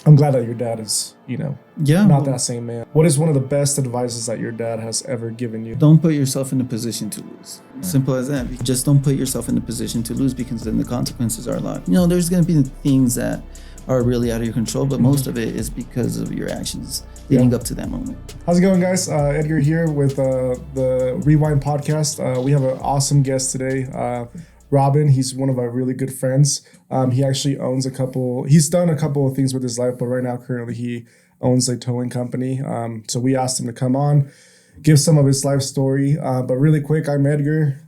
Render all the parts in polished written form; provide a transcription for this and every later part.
I'm glad that your dad is, Yeah. not that same man. What is one of the best advices that your dad has ever given you? Don't put yourself in a position to lose. Simple as that. Just don't put yourself in a position to lose, because then the consequences are a lot. There's going to be things that are really out of your control, but most of it is because of your actions leading up to that moment. How's it going, guys? Edgar here with the Rewind podcast. We have an awesome guest today. Robin, he's one of our really good friends. He actually owns he's done a couple of things with his life, but right now, currently, he owns a towing company. So we asked him to come on, give some of his life story. But really quick, I'm Edgar.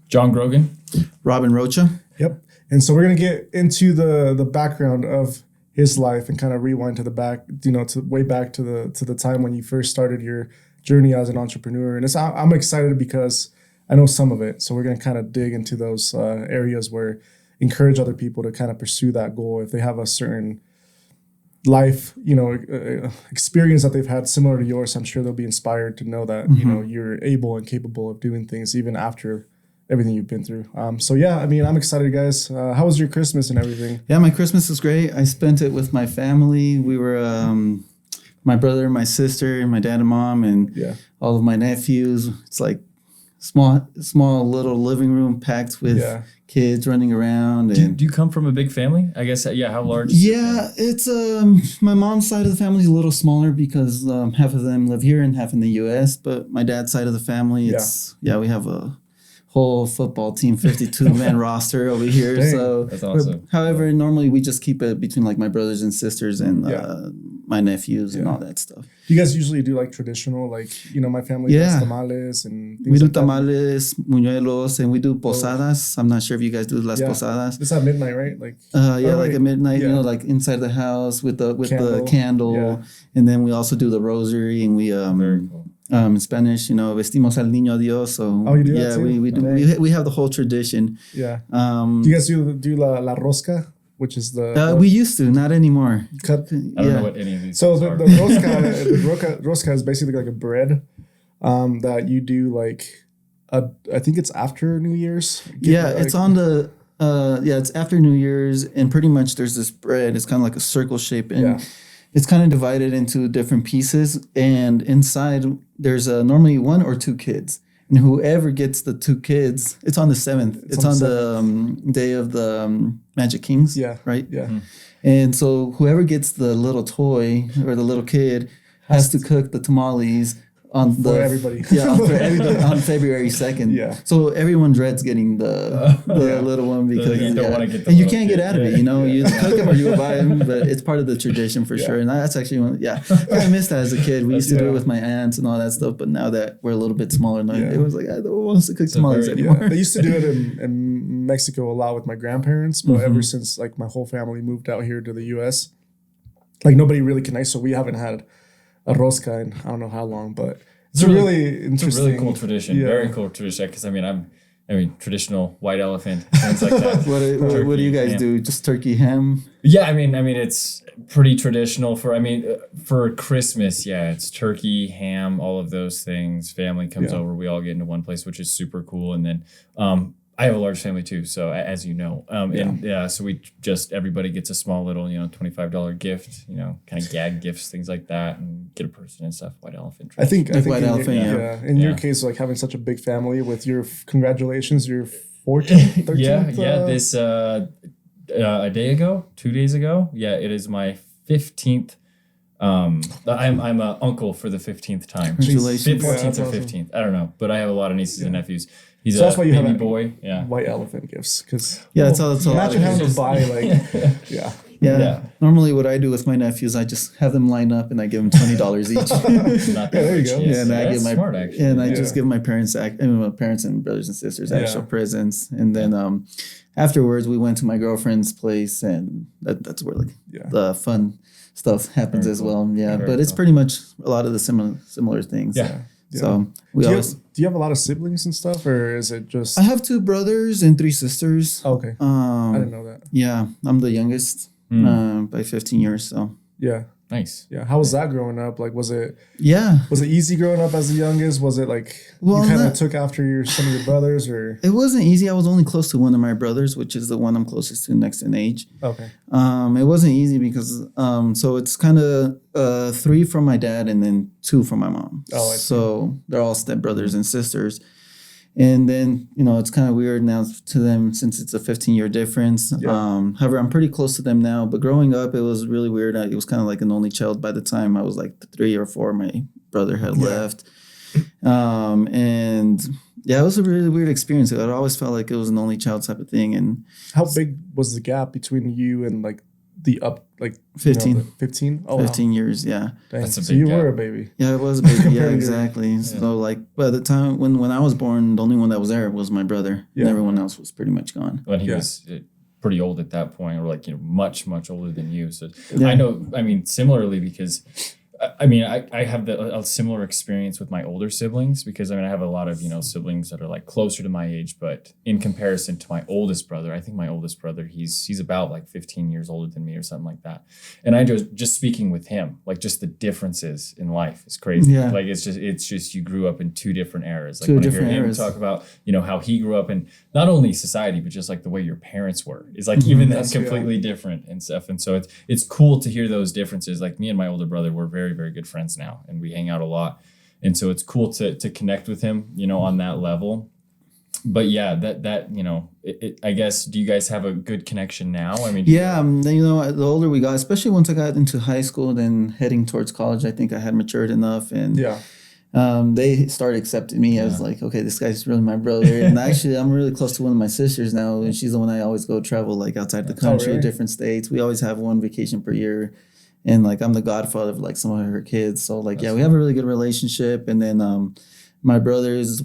Jon Grogan. Robin Rocha. Yep. And so we're going to get into the background of his life and kind of rewind to the back, to way back to the time when you first started your journey as an entrepreneur. And I'm excited because I know some of it. So we're going to kind of dig into those areas where encourage other people to kind of pursue that goal. If they have a certain life, experience that they've had similar to yours, I'm sure they'll be inspired to know that, you're able and capable of doing things even after everything you've been through. I'm excited, guys. How was your Christmas and everything? Yeah, my Christmas was great. I spent it with my family. We were my brother, my sister, my dad and mom, and all of my nephews. It's like small little living room packed with kids running around. And do you come from a big family? I guess, how large? Yeah, it's my mom's side of the family is a little smaller because half of them live here and half in the U.S. But my dad's side of the family, we have a whole football team, 52-man roster over here. Dang, so that's awesome. However, normally we just keep it between like my brothers and sisters and my nephews and all that stuff. Do you guys usually do like traditional, my family does tamales and things we do like tamales, muñuelos, and we do posadas. I'm not sure if you guys do las posadas. It's at midnight, right? Like at midnight, like inside the house with the candle. And then we also do the rosary, and we Very cool. In Spanish, vestimos al niño Dios. So you do that too? we do. We have the whole tradition. Yeah. Do you guys do la rosca, which is the we used to, not anymore. Cut. I don't know what any of these So are. the rosca is basically like a bread that you do I think it's after New Year's. It's on the it's after New Year's, and pretty much there's this bread. It's kind of like a circle shape, and it's kind of divided into different pieces, and inside there's normally one or two kids. And whoever gets the two kids, it's on the 7th. It's on the day of the Magic Kings. Yeah. Right? Yeah. Mm-hmm. And so whoever gets the little toy or the little kid has to cook the tamales for everybody. On February 2nd. Yeah. So everyone dreads getting the little one because you don't want to get the and you little can't kid. get out of it. You cook them or you buy them, but it's part of the tradition for sure. And that's actually I missed that as a kid. We used to do it with my aunts and all that stuff, but now that we're a little bit smaller, it was like I don't want to cook tamales anymore. They used to do it in Mexico a lot with my grandparents, but ever since my whole family moved out here to the US, nobody really connects, so we haven't had a rosca in I don't know how long, but it's a really interesting. It's a really cool tradition. Yeah. Very cool tradition. Because I'm traditional white elephant, things like that. What do you guys do? Just turkey ham? Yeah, it's pretty traditional for Christmas. Yeah, it's turkey, ham, all of those things. Family comes over, we all get into one place, which is super cool. And then I have a large family too, so as you know, so we everybody gets a small little, $25 gift, kind of gag gifts, things like that, and get a person and stuff. White elephant. I think white elephant. In your case, having such a big family with your congratulations, your 14th, 13th. This 2 days ago. Yeah, it is my 15th. I'm an uncle for the 15th time. Congratulations. 14th or 15th. I don't know, but I have a lot of nieces and nephews. He's that's why you baby have boy. White elephant gifts, because that's all. Imagine having to buy Normally, what I do with my nephews, I just have them line up and I give them $20 each. Not that there you rich. go. Yes. And I give smart, actually. I just give my parents and brothers and sisters actual presents, and then afterwards we went to my girlfriend's place, and that's where the fun stuff happens as well. Yeah, but it's pretty much a lot of the similar things. Yeah. So do you have a lot of siblings and stuff, or is it just? I have 2 brothers and 3 sisters. Oh, okay. I didn't know that. Yeah, I'm the youngest by 15 years. So yeah. Nice. Yeah. How was that growing up? Like, was it Yeah. easy growing up as the youngest? Was it like you kind of took after some of your brothers, or? It wasn't easy. I was only close to one of my brothers, which is the one I'm closest to next in age. Okay. It wasn't easy because so it's kind of 3 from my dad and then 2 from my mom. Oh, I see. So they're all stepbrothers and sisters. And then, it's kind of weird now to them since it's a 15-year difference. Yeah. However, I'm pretty close to them now. But growing up, it was really weird. It was kind of like an only child. By the time I was like 3 or 4, my brother had left. And yeah, it was a really weird experience. It always felt like it was an only child type of thing. And how big was the gap between you and like the 15. 15? Oh, 15 wow. years, yeah. Dang. That's a So big you gap. were a baby. Yeah, it was a baby. Yeah, Compared to exactly. Yeah. So like by the time when I was born, the only one that was there was my brother. Yeah. And everyone else was pretty much gone. When he was pretty old at that point, or like, much, much older than you. So Yeah. I know, similarly, because I have a similar experience with my older siblings, because I have a lot of, siblings that are like closer to my age, but in comparison to my oldest brother, I think my oldest brother, he's about like 15 years older than me or something like that. And I just speaking with him, like just the differences in life is crazy. Yeah. Like it's just you grew up in 2 different eras. Like 2 when different I hear him eras. talk about, how he grew up in not only society, but just like the way your parents were, is like even that's completely different and stuff. And so it's cool to hear those differences. Like me and my older brother, we're very, very good friends now, and we hang out a lot. And so it's cool to connect with him, on that level. But yeah, I guess, do you guys have a good connection now? Yeah, the older we got, especially once I got into high school, then heading towards college, I think I had matured enough, and they started accepting me as like, okay, this guy's really my brother. And actually, I'm really close to one of my sisters now, and she's the one I always go travel like outside the country, really? different states. We always have one vacation per year. And like I'm the godfather of like some of her kids. So like, we have a really good relationship. And then my brother is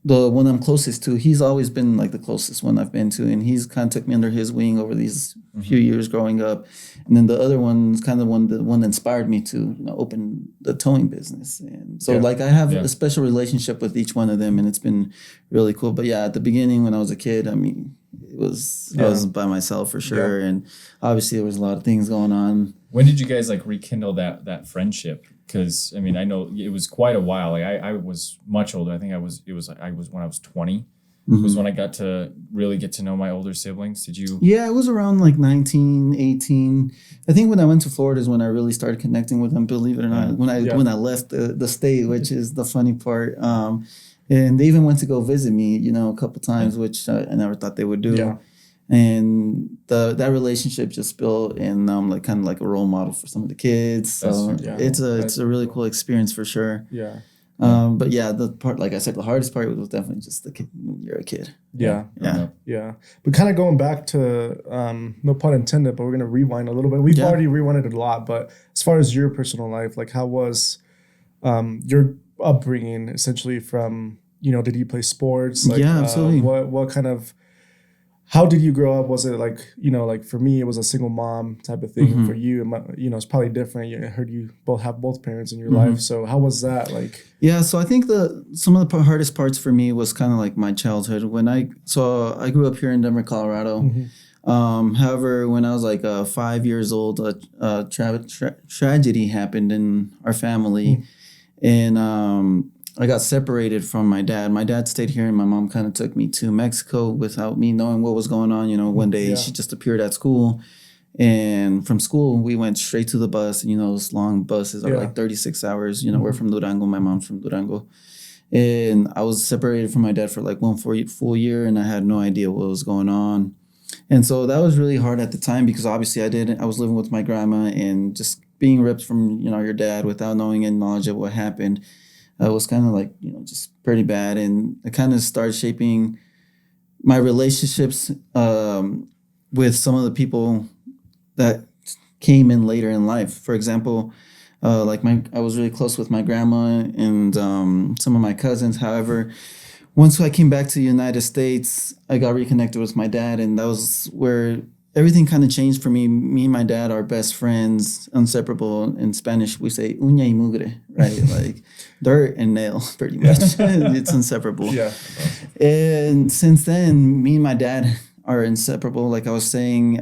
the one I'm closest to. He's always been like the closest one I've been to. And he's kind of took me under his wing over these few years growing up. And then the other one's kind of the one that inspired me to open the towing business. And so like I have a special relationship with each one of them, and it's been really cool. But yeah, at the beginning when I was a kid, I was by myself for sure. Yeah. And obviously there was a lot of things going on. When did you guys like rekindle that friendship? Because I know it was quite a while. Like I was much older. I think I was when I was 20. Was when I got to really get to know my older siblings. Did you? Yeah, it was around like 19, 18. I think when I went to Florida is when I really started connecting with them, believe it or not. When I left the state, which is the funny part. And they even went to go visit me, a couple times, which I never thought they would do. Yeah. And that relationship just built, and now I'm like kind of like a role model for some of the kids. So it's a really cool experience for sure. Yeah. But yeah, the part, like I said, the hardest part was definitely just the kid when you're a kid. Yeah. But kind of going back to, no pun intended, but we're gonna rewind a little bit. We've already rewinded it a lot, but as far as your personal life, like how was your upbringing essentially from, did you play sports? Like, absolutely. What kind of, how did you grow up? Was it like, like for me, it was a single mom type of thing. For you, it's probably different. I heard you have both parents in your life. So how was that like? Yeah, so I think some of the hardest parts for me was kind of like my childhood. I grew up here in Denver, Colorado. However, when I was like 5 years old, a tragedy happened in our family. And I got separated from my dad. My dad stayed here, and my mom kind of took me to Mexico without me knowing what was going on. One day she just appeared at school, and from school we went straight to the bus. And those long buses are like 36 hours. We're from Durango. My mom's from Durango, and I was separated from my dad for like one full year, and I had no idea what was going on. And so that was really hard at the time because obviously I was living with my grandma, and just being ripped from your dad without knowing any knowledge of what happened. Was kind of like, just pretty bad. And it kind of started shaping my relationships with some of the people that came in later in life. For example, I was really close with my grandma and some of my cousins. However, once I came back to the United States, I got reconnected with my dad, and that was where everything kind of changed for me. Me and my dad are best friends, inseparable. In Spanish, we say uña y mugre, right? Like dirt and nail, pretty much. It's inseparable. Yeah. And since then, me and my dad are inseparable. Like I was saying,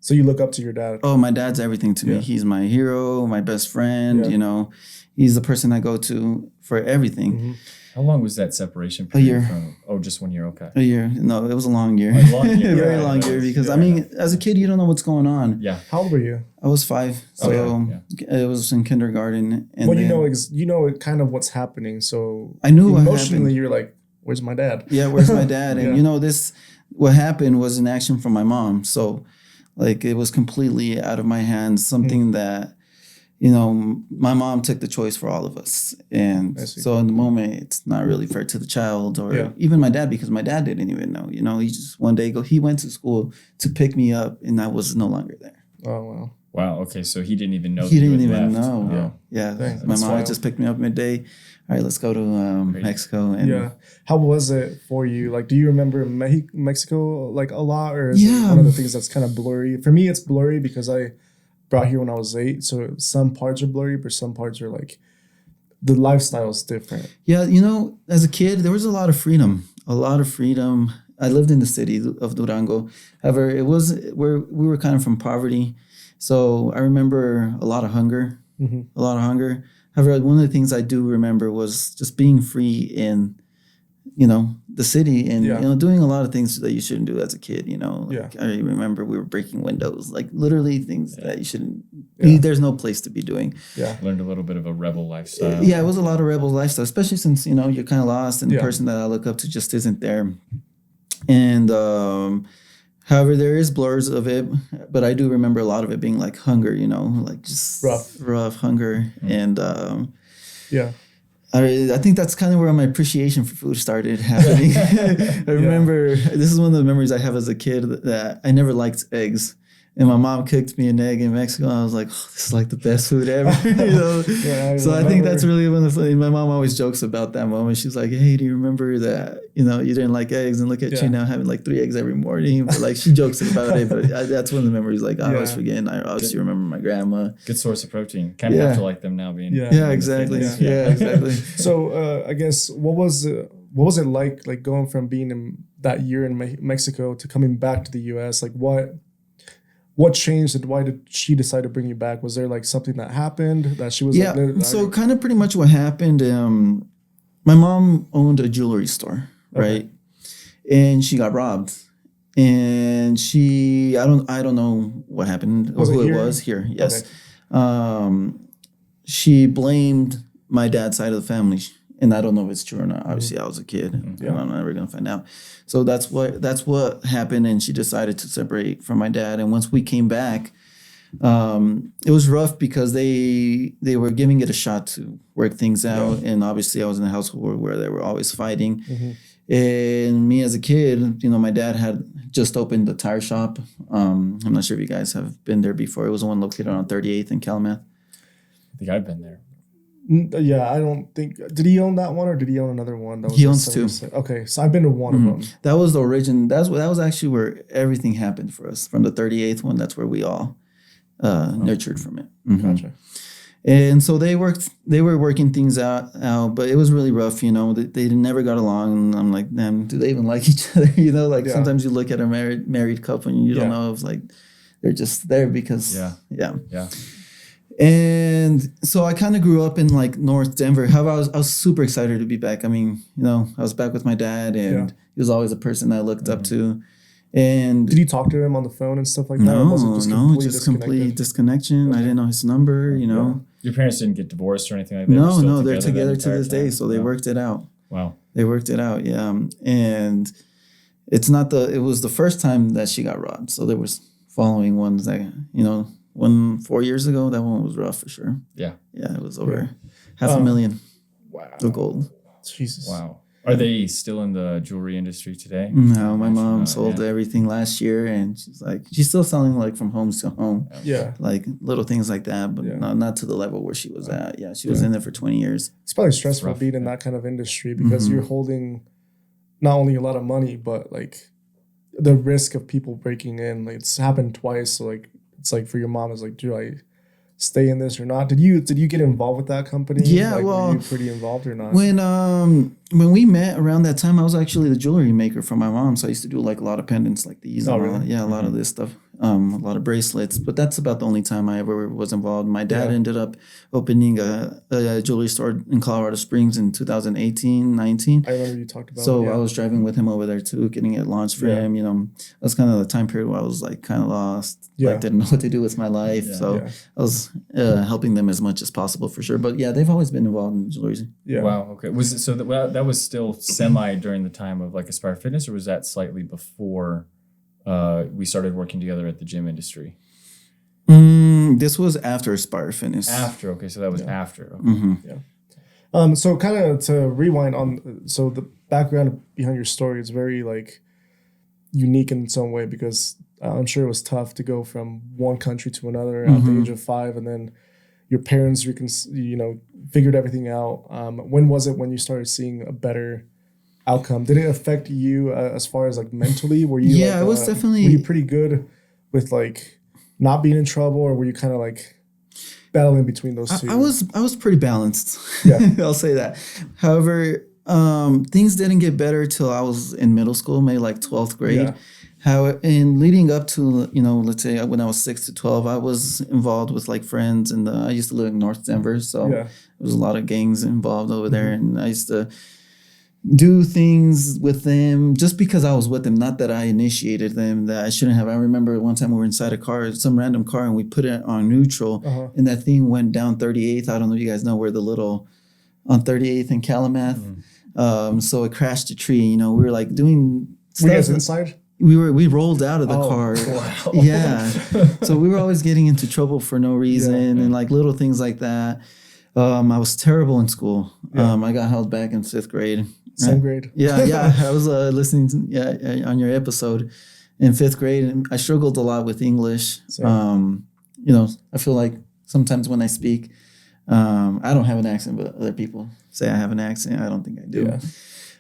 So you look up to your dad. Oh, my dad's everything to me. Yeah. He's my hero, my best friend. Yeah. You know, he's the person I go to for everything. Mm-hmm. How long was that separation period? year. Just 1 year. Okay. A year. No, it was a long year. A long year. Very Yeah, long that year was- because yeah, I mean, as a kid, you don't know what's going on. Yeah. How old were you? I was 5, so it was in kindergarten. And Well, then you know kind of what's happening. So I knew what emotionally, happened. you're like, "Where's my dad?" Yeah, where's my dad? And Yeah. you know, what happened was an action from my mom. So, like, it was completely out of my hands. Something that, you know, my mom took the choice for all of us. And I see. so in the moment, it's not really fair to the child or Yeah. even my dad, because my dad didn't even know. You know, he just one day he went to school to pick me up, and I was no longer there. Oh wow. Wow. Okay. So he didn't even know. He that you didn't had even left. know. Oh. Yeah, Dang, my that's mom wild. just picked me up midday. All right, let's go to Mexico. And Yeah. How was it for you? Like, do you remember Mexico like a lot, or is it Yeah. one of the things that's kind of blurry? For me, it's blurry because I brought here when I was 8, so some parts are blurry, but some parts are like the lifestyle is different. Yeah, you know, as a kid, there was a lot of freedom. A lot of freedom. I lived in the city of Durango. However, it was where we were kind of from poverty. So I remember a lot of hunger. Mm-hmm. A lot of hunger. However, one of the things I do remember was just being free in, you know, the city and, Yeah. you know, doing a lot of things that you shouldn't do as a kid, you know. Like, Yeah. I remember we were breaking windows, like literally things that you shouldn't, Yeah. there's no place to be doing. Yeah. Learned a little bit of a rebel lifestyle. Yeah, it was a lot of rebel lifestyle, especially since, you know, you're kind of lost and the Yeah. person that I look up to just isn't there. And however, there is blurs of it, but I do remember a lot of it being like hunger, you know, like just rough hunger. And Yeah. I think that's kind of where my appreciation for food started happening. I remember this is one of the memories I have as a kid that I never liked eggs. And my mom cooked me an egg in Mexico. And I was like, oh, this is like the best food ever. You know? Yeah, So I think that's really one of the my mom always jokes about that moment. She's like, hey, do you remember that, you know, you didn't like eggs and look at you now having like 3 eggs every morning. But like she jokes about it. But that's one of the memories like I always forget. And I obviously remember my grandma. Good source of protein. Kind of have to like them now being. Yeah, exactly. Yeah, exactly. So I guess what was it like going from being in that year in Mexico to coming back to the U.S.? Like what changed and why did she decide to bring you back? Was there like something that happened that she was like... So kind of pretty much what happened, my mom owned a jewelry store, right? And she got robbed. And I don't know what happened or who it was here. Yes. Okay. She blamed my dad's side of the family. And I don't know if it's true or not. Obviously, I was a kid. And I'm never gonna find out. So that's what happened. And she decided to separate from my dad. And once we came back, it was rough because they were giving it a shot to work things out. And obviously, I was in a household where they were always fighting. And me as a kid, you know, my dad had just opened a tire shop. I'm not sure if you guys have been there before. It was the one located on 38th in Calumet. I think I've been there. Yeah, I don't think... Did he own that one or did he own another one? That was He owns 2. Okay, so I've been to one of them. That was the origin. That was actually where everything happened for us. From the 38th one, that's where we all nurtured from it. Gotcha. And so they were working things out, but it was really rough, you know. They never got along, and I'm like, damn, do they even like each other? You know, like sometimes you look at a married couple and you don't know if like they're just there because yeah. And so I kind of grew up in like North Denver. However, I was super excited to be back. I mean, you know, I was back with my dad, and he was always a person I looked up to. And did you talk to him on the phone and stuff like that? No, Or was it just complete disconnection. I didn't know his number, you know. Your parents didn't get divorced or anything like that? No, they're together to this day. So they worked it out. Wow. They worked it out, yeah. And it was the first time that she got robbed. So there was following ones that, you know, 4 years ago, that one was rough for sure. Yeah. Yeah, it was over $500,000. Wow. Of gold. Jesus. Wow. Are they still in the jewelry industry today? No, my mom sold everything last year, and she's still selling like from home to home. Yeah. Like little things like that, but not to the level where she was at. Yeah, she was in there for 20 years. It's probably stressful being in that kind of industry because you're holding not only a lot of money, but like the risk of people breaking in. Like it's happened twice. So like it's like for your mom, it's like, stay in this or not? Did you get involved with that company? Yeah, were you pretty involved or not? When we met around that time, I was actually the jewelry maker for my mom, so I used to do like a lot of pendants like these. Oh, really? A lot of this stuff. A lot of bracelets, but that's about the only time I ever was involved. My dad ended up opening a jewelry store in Colorado Springs in 2018, 19. I remember you talked about it. So I was driving with him over there too, getting it launched for him. You know, that's kind of the time period where I was like kind of lost. Yeah. Like didn't know what to do with my life. I was helping them as much as possible for sure. But yeah, they've always been involved in jewelry. Yeah. Wow. Okay. Was it so that was still semi during the time of like Aspire Fitness, or was that slightly before we started working together at the gym industry? This was after Aspire Fitness. After. Okay. So that was after. Okay. Mm-hmm. Yeah. So kind of to rewind on, so the background behind your story is very like unique in some way, because I'm sure it was tough to go from one country to another at the age of 5, and then your parents, figured everything out. When was it when you started seeing a better outcome? Did it affect you as far as like mentally? Were you it was definitely. Were you pretty good with like not being in trouble, or were you kind of like battling between those two? I was pretty balanced. Yeah. I'll say that. However, things didn't get better till I was in middle school, maybe like 12th grade. Yeah. And leading up to, let's say when I was 6 to 12, I was involved with like friends, and I used to live in North Denver, so there was a lot of gangs involved over there, and I used to do things with them just because I was with them, not that I initiated them, that I shouldn't have. I remember one time we were inside a car, some random car, and we put it on neutral, and that thing went down 38th. I don't know if you guys know where the little on 38th in Calumet. So it crashed a tree. We were like doing stuff. Were you guys inside? We rolled out of the car. Wow. Yeah. So we were always getting into trouble for no reason and like little things like that. I was terrible in school. I got held back in 5th grade. Same grade. Yeah. I was listening to, on your episode in 5th grade, and I struggled a lot with English. I feel like sometimes when I speak, I don't have an accent, but other people say I have an accent. I don't think I do. Yeah.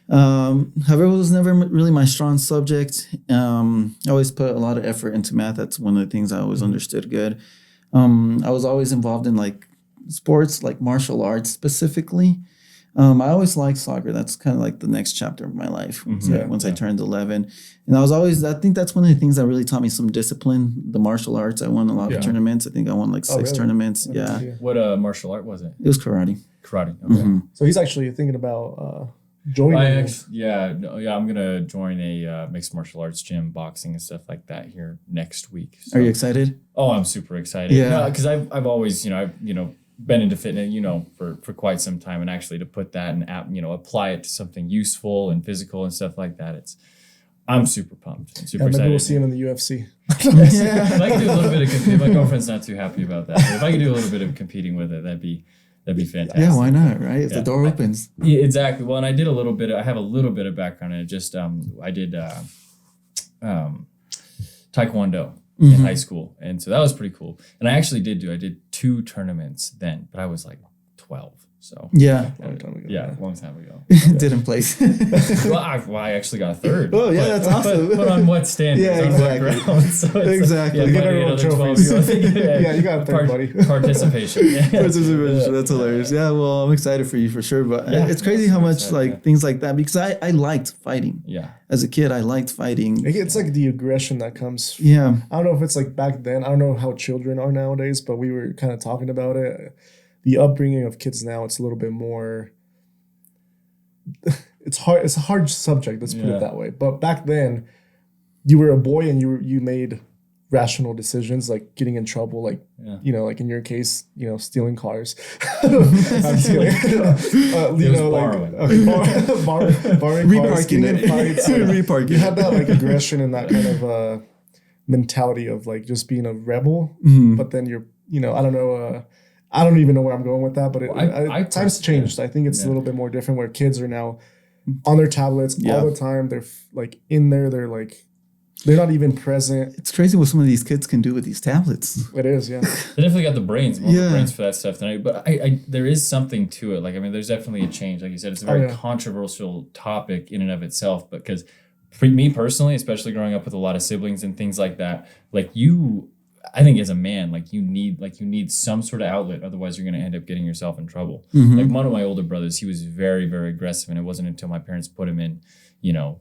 However, it was never really my strong subject. I always put a lot of effort into math. That's one of the things I always understood good. I was always involved in like sports, like martial arts specifically. I always liked soccer. That's kind of like the next chapter of my life once I turned 11. And I think that's one of the things that really taught me some discipline, the martial arts. I won a lot of tournaments. I think I won like 6 tournaments. Yeah. What martial art was it? It was karate. Karate. Okay. So he's actually thinking about joining. I'm gonna join a mixed martial arts gym, boxing and stuff like that here next week. So. Are you excited? Oh, I'm super excited. Yeah, because I've always been into fitness for quite some time, and actually to put that and apply it to something useful and physical and stuff like that, I'm super pumped. I'm super excited. Maybe we'll see him in the UFC. If I could do a little bit of competing, my girlfriend's not too happy about that. But if I could do a little bit of competing with it, that'd be fantastic. Yeah, why not, right? If the door opens. Yeah, exactly. Well, and I did I have a little bit of background in it. Just I did Taekwondo in high school. And so that was pretty cool. And I did 2 tournaments then, but I was like 12. So yeah, long time ago. Yeah, long time ago. Didn't place. Well, I actually got 3rd. Oh yeah, that's awesome. But on what standards? Yeah, exactly. On what ground? So exactly. Like, you got another trophies. Yeah, you got a 3rd, buddy. Participation. Yeah. Participation. That's hilarious. Yeah, well, I'm excited for you for sure. But it's crazy how much things like that, because I liked fighting. Yeah. As a kid, I liked fighting. It's like the aggression that comes. Yeah. I don't know if it's like back then. I don't know how children are nowadays, but we were kind of talking about it. The upbringing of kids now, it's a little bit more. It's hard. It's a hard subject. Let's put it that way. But back then, you were a boy and you made rational decisions, like getting in trouble, like like in your case, stealing cars. I'm just kidding. Borrowing. Borrowing cars, getting in fights. Reparking. You had that like aggression and that kind of mentality of like just being a rebel, but then you're I don't know. I don't even know where I'm going with that, but times changed. I think it's a little bit more different where kids are now on their tablets all the time. They're like in there. They're like, they're not even present. It's crazy what some of these kids can do with these tablets. It is, yeah. They definitely got the brains, brains for that stuff tonight. But I there is something to it. Like, I mean, there's definitely a change. Like you said, it's a very controversial topic in and of itself. Because for me personally, especially growing up with a lot of siblings and things like that, like I think as a man, like you need some sort of outlet. Otherwise, you're going to end up getting yourself in trouble. Mm-hmm. Like one of my older brothers, he was very, very aggressive. And it wasn't until my parents put him in,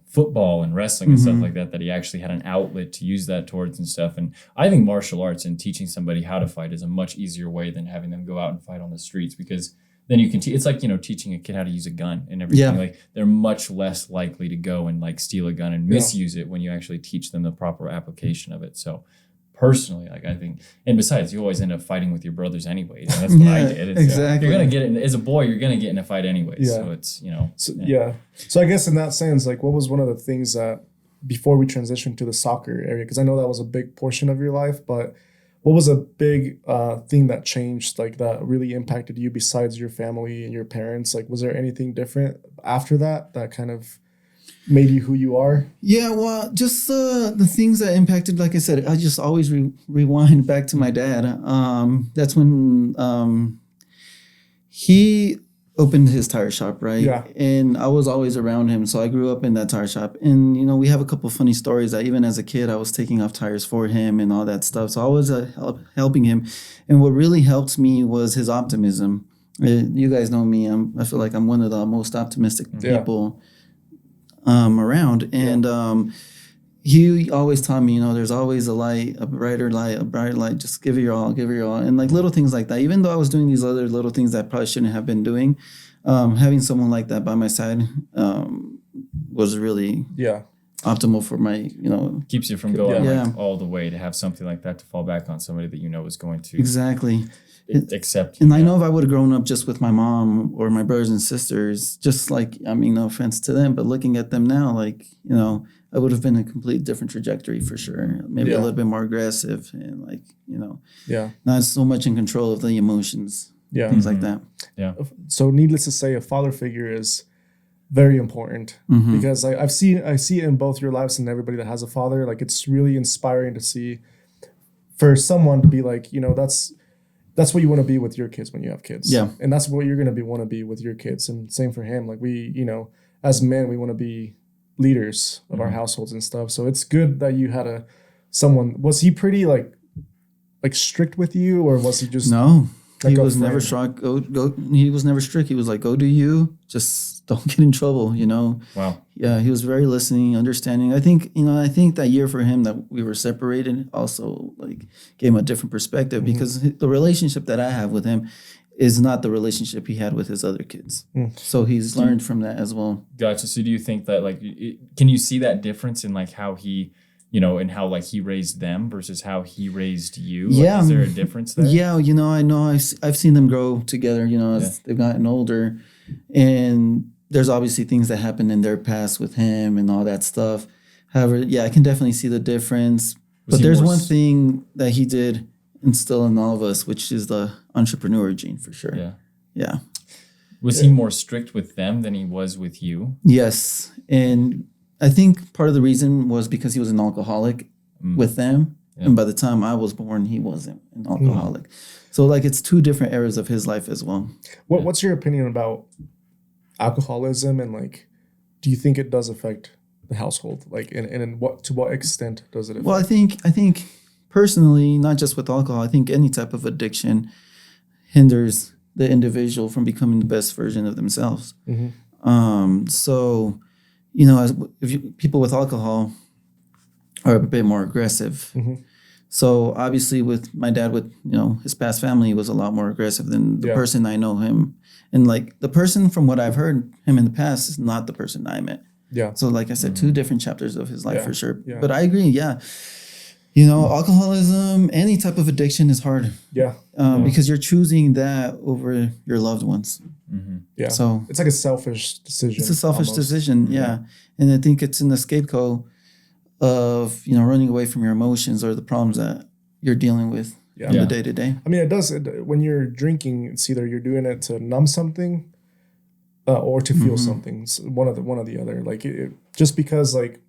football and wrestling and stuff like that, that he actually had an outlet to use that towards and stuff. And I think martial arts and teaching somebody how to fight is a much easier way than having them go out and fight on the streets, because then you can it's like, teaching a kid how to use a gun and everything. Yeah. Like they're much less likely to go and like steal a gun and misuse it when you actually teach them the proper application of it. So personally, like I think, and besides, you always end up fighting with your brothers anyways. And that's what I did. It's, exactly. You're gonna get in, as a boy, you're gonna get in a fight anyways. Yeah. So it's So I guess in that sense, like, what was one of the things that before we transitioned to the soccer area, because I know that was a big portion of your life, but what was a big thing that changed, like that really impacted you besides your family and your parents? Like, was there anything different after that kind of made you who you are? Yeah, well, just the things that impacted, like I said, I just always rewind back to my dad. That's when he opened his tire shop, right? Yeah. And I was always around him, so I grew up in that tire shop. And, we have a couple of funny stories that even as a kid, I was taking off tires for him and all that stuff. So I was helping him. And what really helped me was his optimism. You guys know me. I feel like I'm one of the most optimistic people around. And he always taught me, there's always a light, a brighter light, just give it your all. And like little things like that, even though I was doing these other little things that I probably shouldn't have been doing, having someone like that by my side was really optimal for my, keeps you from going all the way, to have something like that to fall back on, somebody that is going to exactly accept you. And I know if I would have grown up just with my mom or my brothers and sisters, just like, no offense to them, but looking at them now, like, I would have been a complete different trajectory for sure. Maybe a little bit more aggressive and like, not so much in control of the emotions, things like that. Yeah. So needless to say, a father figure is very important because I see it in both your lives and everybody that has a father. Like, it's really inspiring to see for someone to be like, that's what you want to be with your kids when you have kids. Yeah. And that's what you're going to want to be with your kids. And same for him. Like, we, as men, we want to be leaders of our households and stuff. So it's good that you had someone. Was he pretty like strict with you, or was he just no? He was never strict. He was never strict. He was like, go do you. Just don't get in trouble. Wow. Yeah, he was very listening, understanding. I think that year for him that we were separated also like gave him a different perspective because the relationship that I have with him is not the relationship he had with his other kids. So he's learned from that as well. Gotcha. So do you think that can you see that difference in like how he, and how like he raised them versus how he raised you? Yeah. Is there a difference there? Yeah. I know I've seen them grow together, as they've gotten older, and there's obviously things that happened in their past with him and all that stuff. However, I can definitely see the difference. But there's one thing that he did instill in all of us, which is the entrepreneur gene for sure. Yeah. Yeah. Was he more strict with them than he was with you? Yes. And I think part of the reason was because he was an alcoholic with them. Yeah. And by the time I was born, he wasn't an alcoholic. So like it's two different eras of his life as well. What's your opinion about alcoholism, and like, do you think it does affect the household? Like, and to what extent does it affect? Well, I think personally, not just with alcohol, I think any type of addiction hinders the individual from becoming the best version of themselves. So, people with alcohol are a bit more aggressive. So obviously with my dad, with, his past family, was a lot more aggressive than the person I know him. And like the person from what I've heard him in the past is not the person I met. Yeah. So like I said, two different chapters of his life for sure. Yeah. But I agree. Yeah. Alcoholism, any type of addiction is hard. Yeah. Because you're choosing that over your loved ones. Yeah. So it's like a selfish decision. It's a selfish decision. Yeah. And I think it's in the scapegoat of, running away from your emotions or the problems that you're dealing with in the day to day. I mean, it does. When you're drinking, it's either you're doing it to numb something or to feel something. It's one or the other. Like just because, like,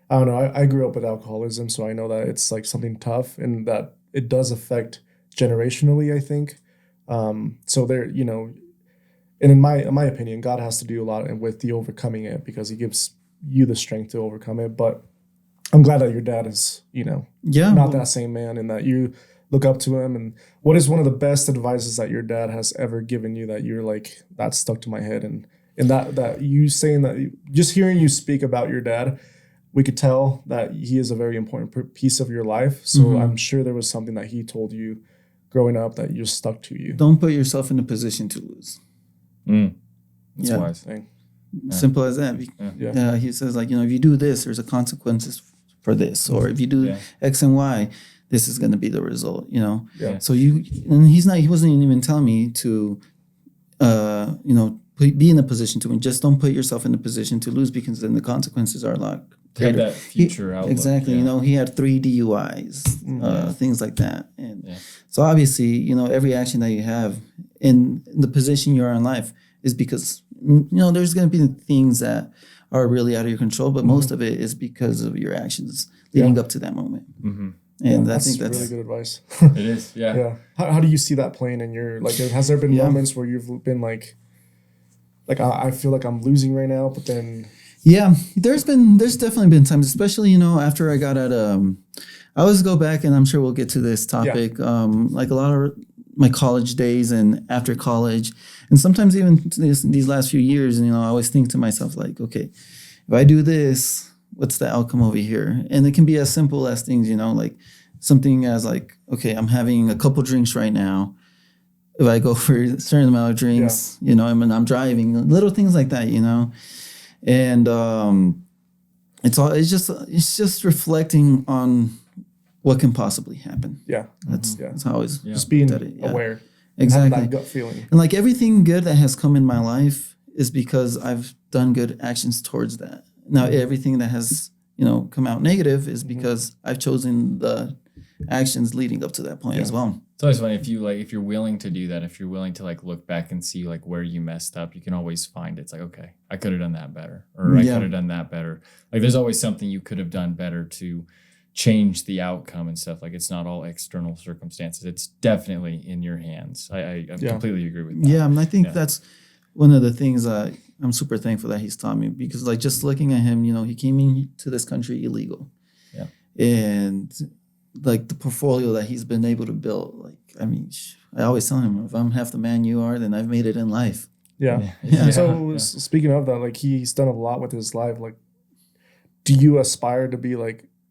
I don't know. I grew up with alcoholism, so I know that it's like something tough and that it does affect generationally, I think. So there, and in my opinion, God has to do a lot with the overcoming it because He gives you the strength to overcome it. But I'm glad that your dad is, Yeah. not that same man, and that you look up to him. And what is one of the best advices that your dad has ever given you that you're like, that stuck to my head? And that you saying that, just hearing you speak about your dad, we could tell that he is a very important piece of your life. So I'm sure there was something that he told you growing up that just stuck to you. Don't put yourself in a position to lose. That's wise. Thing. Simple as that. Yeah. He says, like, if you do this, there's a consequences for this, or if you do X and Y, this is going to be the result. Yeah. So he wasn't even telling me to, be in a position to win. Just don't put yourself in a position to lose, because then the consequences are a lot greater. That future outlook. Exactly. Yeah. He had 3 DUIs, things like that. And so obviously, every action that you have in the position you are in life is because, there's going to be things that are really out of your control, but most of it is because of your actions leading up to that moment. And I think that's really good advice. It is. Yeah. Yeah. How do you see that playing in your, like, has there been moments where you've been like I feel like I'm losing right now, but then there's definitely been times, especially after I got out I always go back, and I'm sure we'll get to this topic, like a lot of my college days and after college, and sometimes even these last few years, I always think to myself, like, okay, if I do this, what's the outcome over here? And it can be as simple as things, like something as like, okay, I'm having a couple drinks right now. If I go for a certain amount of drinks, I'm driving, little things like that, and it's just reflecting on what can possibly happen. Yeah. That's how I always just being it. aware. Exactly. Having that gut feeling. And like everything good that has come in my life is because I've done good actions towards that. Now, everything that has, come out negative is because I've chosen the actions leading up to that point as well. It's always funny if you're willing to do that, if you're willing to look back and see where you messed up, you can always find it. It's like, okay, I could have done that better, or I could have done that better. Like there's always something you could have done better to change the outcome and stuff. Like it's not all external circumstances. It's definitely in your hands. I completely agree with that. Yeah, and I think that's one of the things that I'm super thankful that he's taught me, because just looking at him, he came into this country illegal. Yeah. And the portfolio that he's been able to build, I always tell him, if I'm half the man you are, then I've made it in life. Yeah. So speaking of that, he's done a lot with his life. Do you aspire to be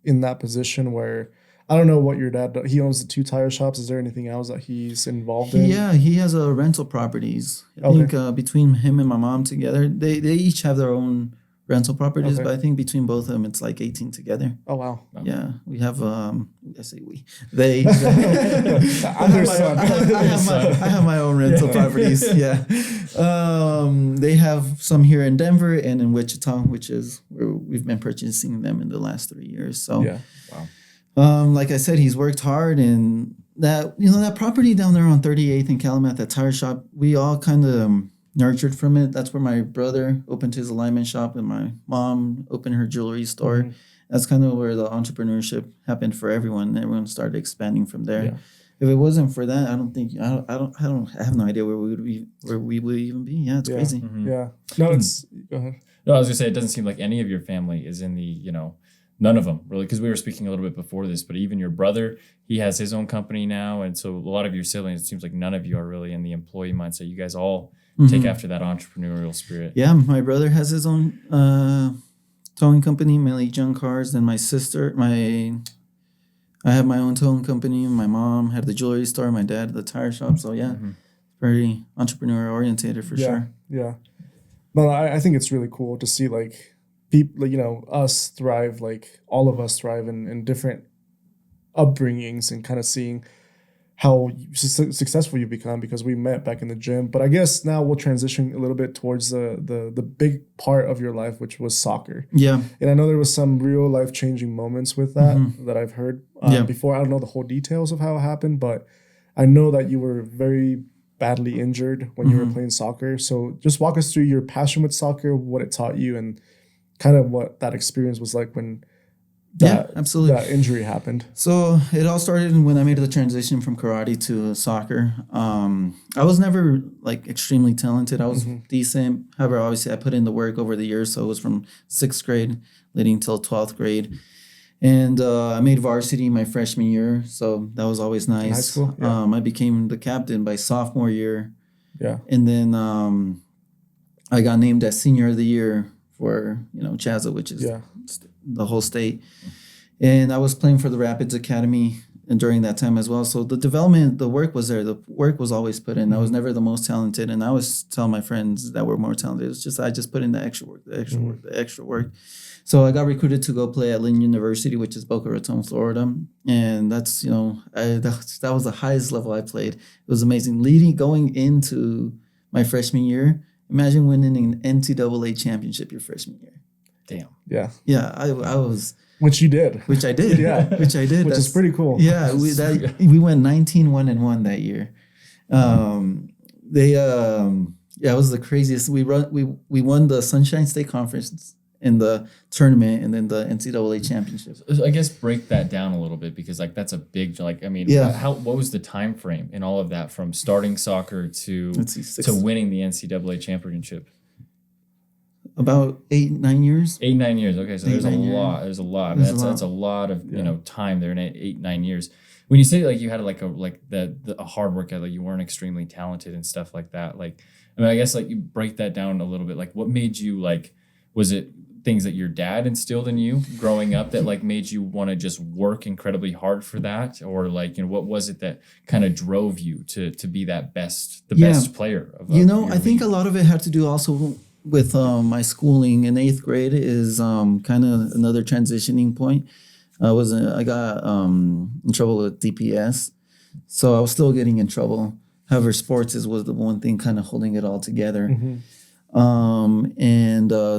in that position where, I don't know what your dad does. He owns the 2 tire shops. Is there anything else that he's involved in? Yeah, he has rental properties. I think between him and my mom together, they each have their own rental properties, but I think between both of them, it's 18 together. Oh, wow. Yeah, we have, I say we, they. I'm their son. I have my own rental properties, they have some here in Denver and in Wichita, which is where we've been purchasing them in the last 3 years. So, like I said, he's worked hard, and that, that property down there on 38th and Calumet, that tire shop, we all kind of nurtured from it. That's where my brother opened his alignment shop, and my mom opened her jewelry store. That's kind of where the entrepreneurship happened for everyone. Everyone started expanding from there. Yeah. If it wasn't for that, I have no idea where we would even be. Yeah, it's crazy. Yeah. No, go ahead. No, I was gonna say, it doesn't seem like any of your family is in the, none of them really, because we were speaking a little bit before this, but even your brother, he has his own company now. And so a lot of your siblings, it seems like none of you are really in the employee mindset. You guys all take after that entrepreneurial spirit. Yeah, my brother has his own towing company, mainly junk cars. Then my sister, I have my own towing company. My mom had the jewelry store. My dad the tire shop. So very entrepreneur oriented for sure. Yeah. No, I think it's really cool to see people, us thrive, all of us thrive in different upbringings, and kind of seeing how successful you've become, because we met back in the gym. But I guess now we'll transition a little bit towards the big part of your life, which was soccer. Yeah. And I know there was some real life-changing moments with that I've heard before. I don't know the whole details of how it happened, but I know that you were very badly injured when you were playing soccer. So just walk us through your passion with soccer, what it taught you, and kind of what that experience was like when absolutely, that injury happened. So it all started when I made the transition from karate to soccer. I was never extremely talented. I was decent. However, obviously I put in the work over the years. So it was from 6th grade leading till 12th grade. And I made varsity my freshman year, so that was always nice. In high school? Yeah. I became the captain by sophomore year. Yeah. And then I got named as senior of the year for, Chaza, which is the whole state. And I was playing for the Rapids Academy and during that time as well. So the work was there. The work was always put in. I was never the most talented. And I always tell my friends that were more talented, it's just I just put in the extra work, the extra work. So I got recruited to go play at Lynn University, which is Boca Raton, Florida. And that's, that was the highest level I played. It was amazing. Going into my freshman year, imagine winning an NCAA championship your freshman year. Damn. Yeah. Yeah, I was... Which you did. Which I did. Yeah. Which I did. Which is pretty cool. Yeah, we went 19-1-1 that year. It was the craziest. We won the Sunshine State Conference in the tournament and then the NCAA championship. I guess break that down a little bit because that's a big what was the time frame in all of that from starting soccer to winning the NCAA championship? About 8-9 years. 8-9 years. Okay, so there's a lot. That's a lot of time there in 8-9 years. When you say you had a hard work ethic, you weren't extremely talented and stuff like that. I guess you break that down a little bit. What made you was it things that your dad instilled in you growing up that made you want to just work incredibly hard for that, or what was it that kind of drove you to be that best player of I think a lot of it had to do also with my schooling in 8th grade is kind of another transitioning point. I got in trouble with DPS, so I was still getting in trouble. However, sports was the one thing kind of holding it all together. Mm-hmm.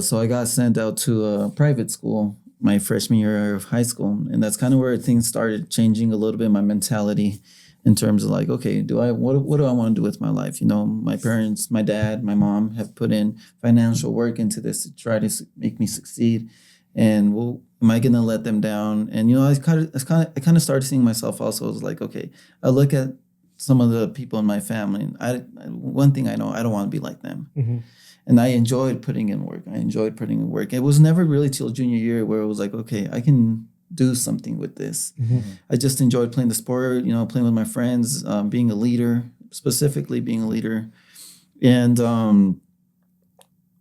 So I got sent out to a private school my freshman year of high school, and that's kind of where things started changing a little bit. My mentality in terms of okay, what do I want to do with my life? My parents, my dad, my mom have put in financial work into this to try to make me succeed. And am I gonna let them down? And I kind of started seeing myself also as okay, I look at some of the people in my family. One thing I know, I don't want to be like them. Mm-hmm. And I enjoyed putting in work. It was never really till junior year where it was okay, I can do something with this. Mm-hmm. I just enjoyed playing the sport, playing with my friends, being a leader, specifically being a leader. And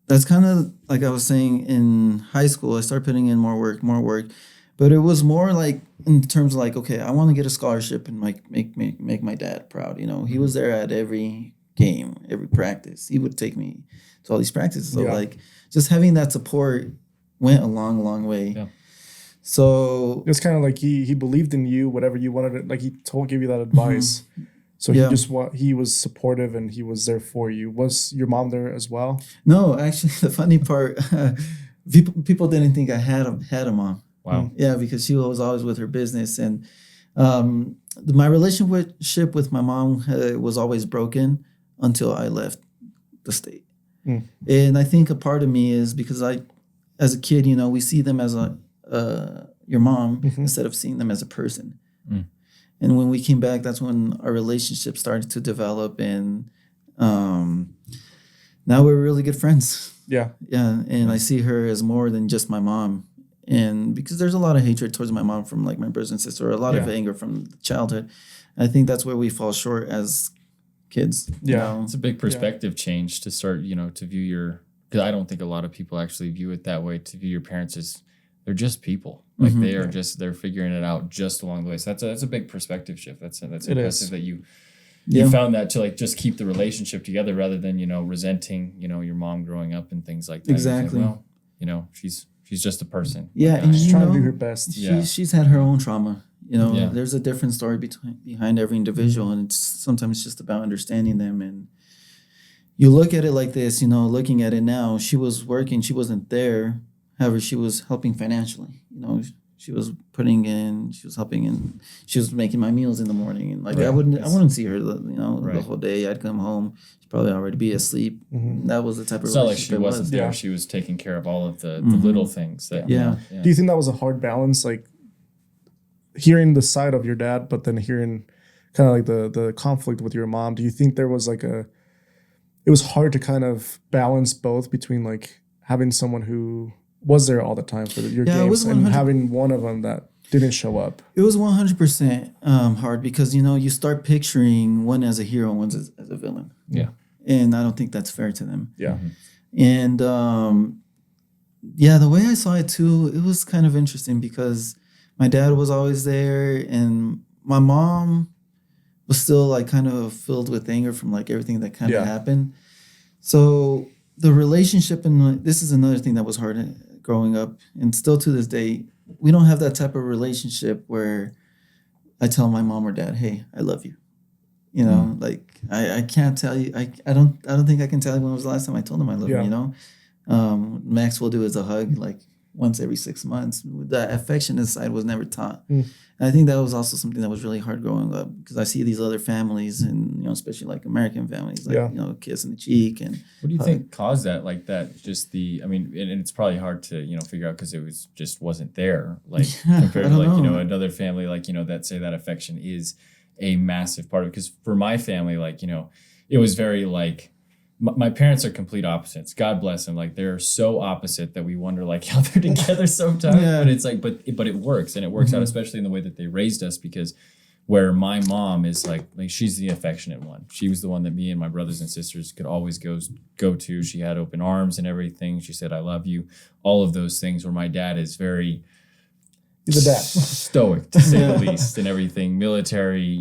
that's kind of like I was saying in high school, I started putting in more work. But it was more in terms of okay, I want to get a scholarship and make my dad proud. He was there at every game, every practice. He would take me to all these practices. So just having that support went a long, long way. Yeah. So it's kind of he believed in you, whatever you wanted. He gave you that advice. Mm-hmm. So he was supportive and he was there for you. Was your mom there as well? No, actually, the funny part, people didn't think I had a mom. Wow. Yeah, because she was always with her business, and my relationship with my mom was always broken until I left the state. Mm. And I think a part of me is because as a kid, we see them as your mom mm-hmm. instead of seeing them as a person. Mm. And when we came back, that's when our relationship started to develop, and now we're really good friends. Yeah. Yeah, and I see her as more than just my mom. And because there's a lot of hatred towards my mom from my brothers and sisters, or a lot of anger from childhood. I think that's where we fall short as kids. Yeah. It's a big perspective change to start, to view because I don't think a lot of people actually view it that way, to view your parents as they're just people. Mm-hmm. They are they're figuring it out just along the way. So that's a big perspective shift. That's impressive that you found that to just keep the relationship together rather than, resenting, your mom growing up and things like that. Exactly. She's just a person. Yeah, and she's trying to do her best. She's had her own trauma. There's a different story behind every individual, and it's sometimes just about understanding them. And you look at it like this, looking at it now, she was working, she wasn't there. However, she was helping financially. She was putting in, she was helping, and she was making my meals in the morning. And I wouldn't see her, the whole day. I'd come home, she'd probably already be asleep. Mm-hmm. That was the type of relationship. It's not like she wasn't there. Yeah. She was taking care of all of the little things. That, yeah. Do you think that was a hard balance, hearing the side of your dad, but then hearing kind of the conflict with your mom? Do you think there was it was hard to kind of balance both between having someone who was there all the time for your Yeah, it was games, and 100 having one of them that didn't show up? It was 100% hard because, you start picturing one as a hero, one as a villain. Yeah. And I don't think that's fair to them. Yeah. And the way I saw it too, it was kind of interesting because my dad was always there and my mom was still like kind of filled with anger from like everything that kind of happened. So the relationship, and this is another thing that was hard growing up, and still to this day, we don't have that type of relationship where I tell my mom or dad, "Hey, I love you." Like I can't tell you. I don't think I can tell you when was the last time I told them I love them. Max will do is a hug like once every 6 months. That affectionate side was never taught. And I think that was also something that was really hard growing up because I see these other families and especially like American families, like kiss in the cheek and. What do you think caused that? Like that, just and it's probably hard to figure out because it was just wasn't there. Like compared to like another family, like that say that affection is a massive part of it. Because for my family, like it was very like. My parents are complete opposites. God bless them. Like they're so opposite that we wonder like how they're together sometimes. But it's like, but it works, and it works out, especially in the way that they raised us. Because where my mom is like she's the affectionate one. She was the one that me and my brothers and sisters could always go to. She had open arms and everything. She said, "I love you." All of those things. Where my dad is very. He's a dad. Stoic, to say the least, and everything. Military,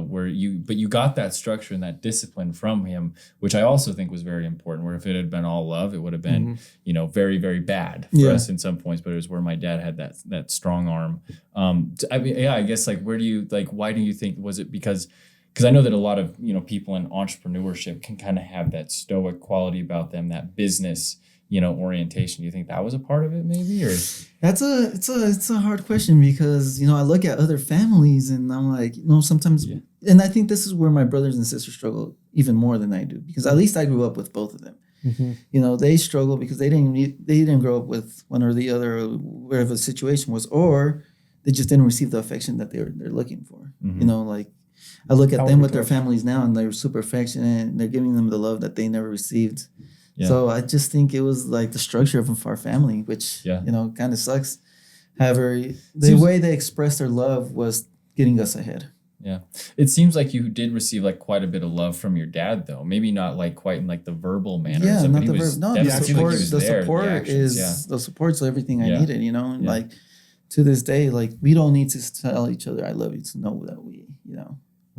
where you got that structure and that discipline from him, which I also think was very important. Where if it had been all love, it would have been, very, very because us in some points. But it was where my dad had that strong arm. I guess like where do you why do you think was it because I know that a lot of people in entrepreneurship can kind of have that stoic quality about them, that business. Orientation. Do you think that was a part of it maybe or? It's a hard question because, I look at other families and I'm like, sometimes, and I think this is where my brothers and sisters struggle even more than I do because at least I grew up with both of them. They struggle because they didn't grow up with one or the other, or whatever the situation was, or they just didn't receive the affection that they're looking for. Like I look at them with their families now and they're super affectionate and they're giving them the love that they never received. Yeah. So I just think it was like the structure of our family, which, kind of sucks. However, the way they expressed their love was getting us ahead. Yeah. It seems like you did receive like quite a bit of love from your dad, though. Maybe not like quite in like the verbal manner. Yeah, not the verbal. No, the support, the support's everything I needed, and like to this day, like we don't need to tell each other I love you to know that we,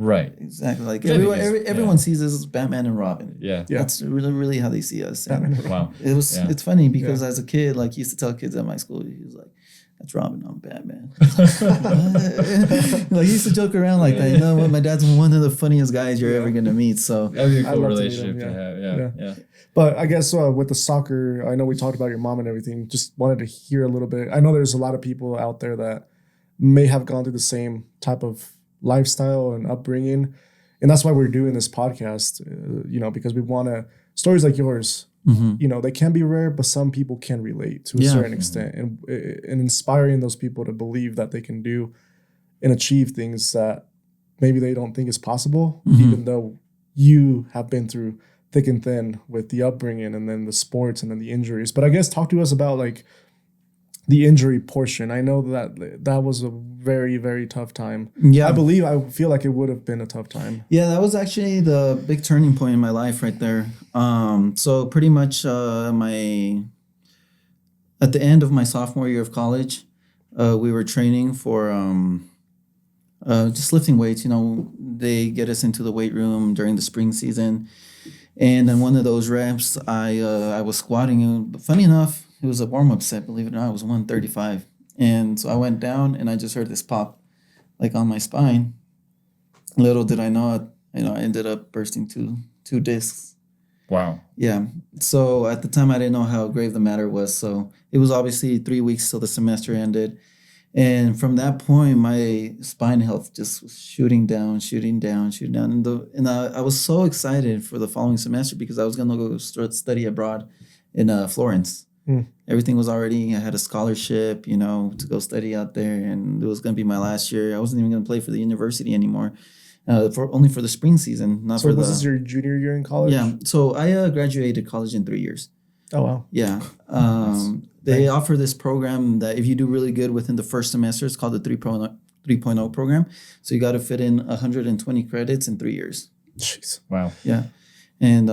Right. Exactly. Like everyone sees us as Batman and Robin. Yeah. That's really, really how they see us. Wow. It's funny because as a kid, like he used to tell kids at my school, he was like, "That's Robin, I'm Batman." Like he used to joke around like that. You know what? My dad's one of the funniest guys you're ever gonna meet. So that'd be a cool relationship to have. Yeah. But I guess with the soccer, I know we talked about your mom and everything. Just wanted to hear a little bit. I know there's a lot of people out there that may have gone through the same type of lifestyle and upbringing, and that's why we're doing this podcast, because we want to stories like yours, they can be rare, but some people can relate to a certain extent, and inspiring those people to believe that they can do and achieve things that maybe they don't think is possible, even though you have been through thick and thin with the upbringing and then the sports and then the injuries. But I guess talk to us about like the injury portion. I know that was a very, very tough time. Yeah. I feel like it would have been a tough time. Yeah, that was actually the big turning point in my life right there. So pretty much at the end of my sophomore year of college, we were training for just lifting weights. They get us into the weight room during the spring season. And in one of those reps, I was squatting. But funny enough, it was a warm-up set, believe it or not. It was 135. And so I went down and I just heard this pop, like on my spine. Little did I know it, I ended up bursting two discs. Wow. Yeah. So at the time, I didn't know how grave the matter was. So it was obviously 3 weeks till the semester ended. And from that point, my spine health just was shooting down. And I was so excited for the following semester because I was going to go study abroad in Florence. Everything was already, I had a scholarship, to go study out there, and it was going to be my last year. I wasn't even going to play for the university anymore, only for the spring season. So this is your junior year in college? Yeah. So I graduated college in 3 years. Oh, wow. Yeah. They offer this program that if you do really good within the first semester, it's called the 3.0 program. So you got to fit in 120 credits in 3 years. Jeez. Wow. Yeah. And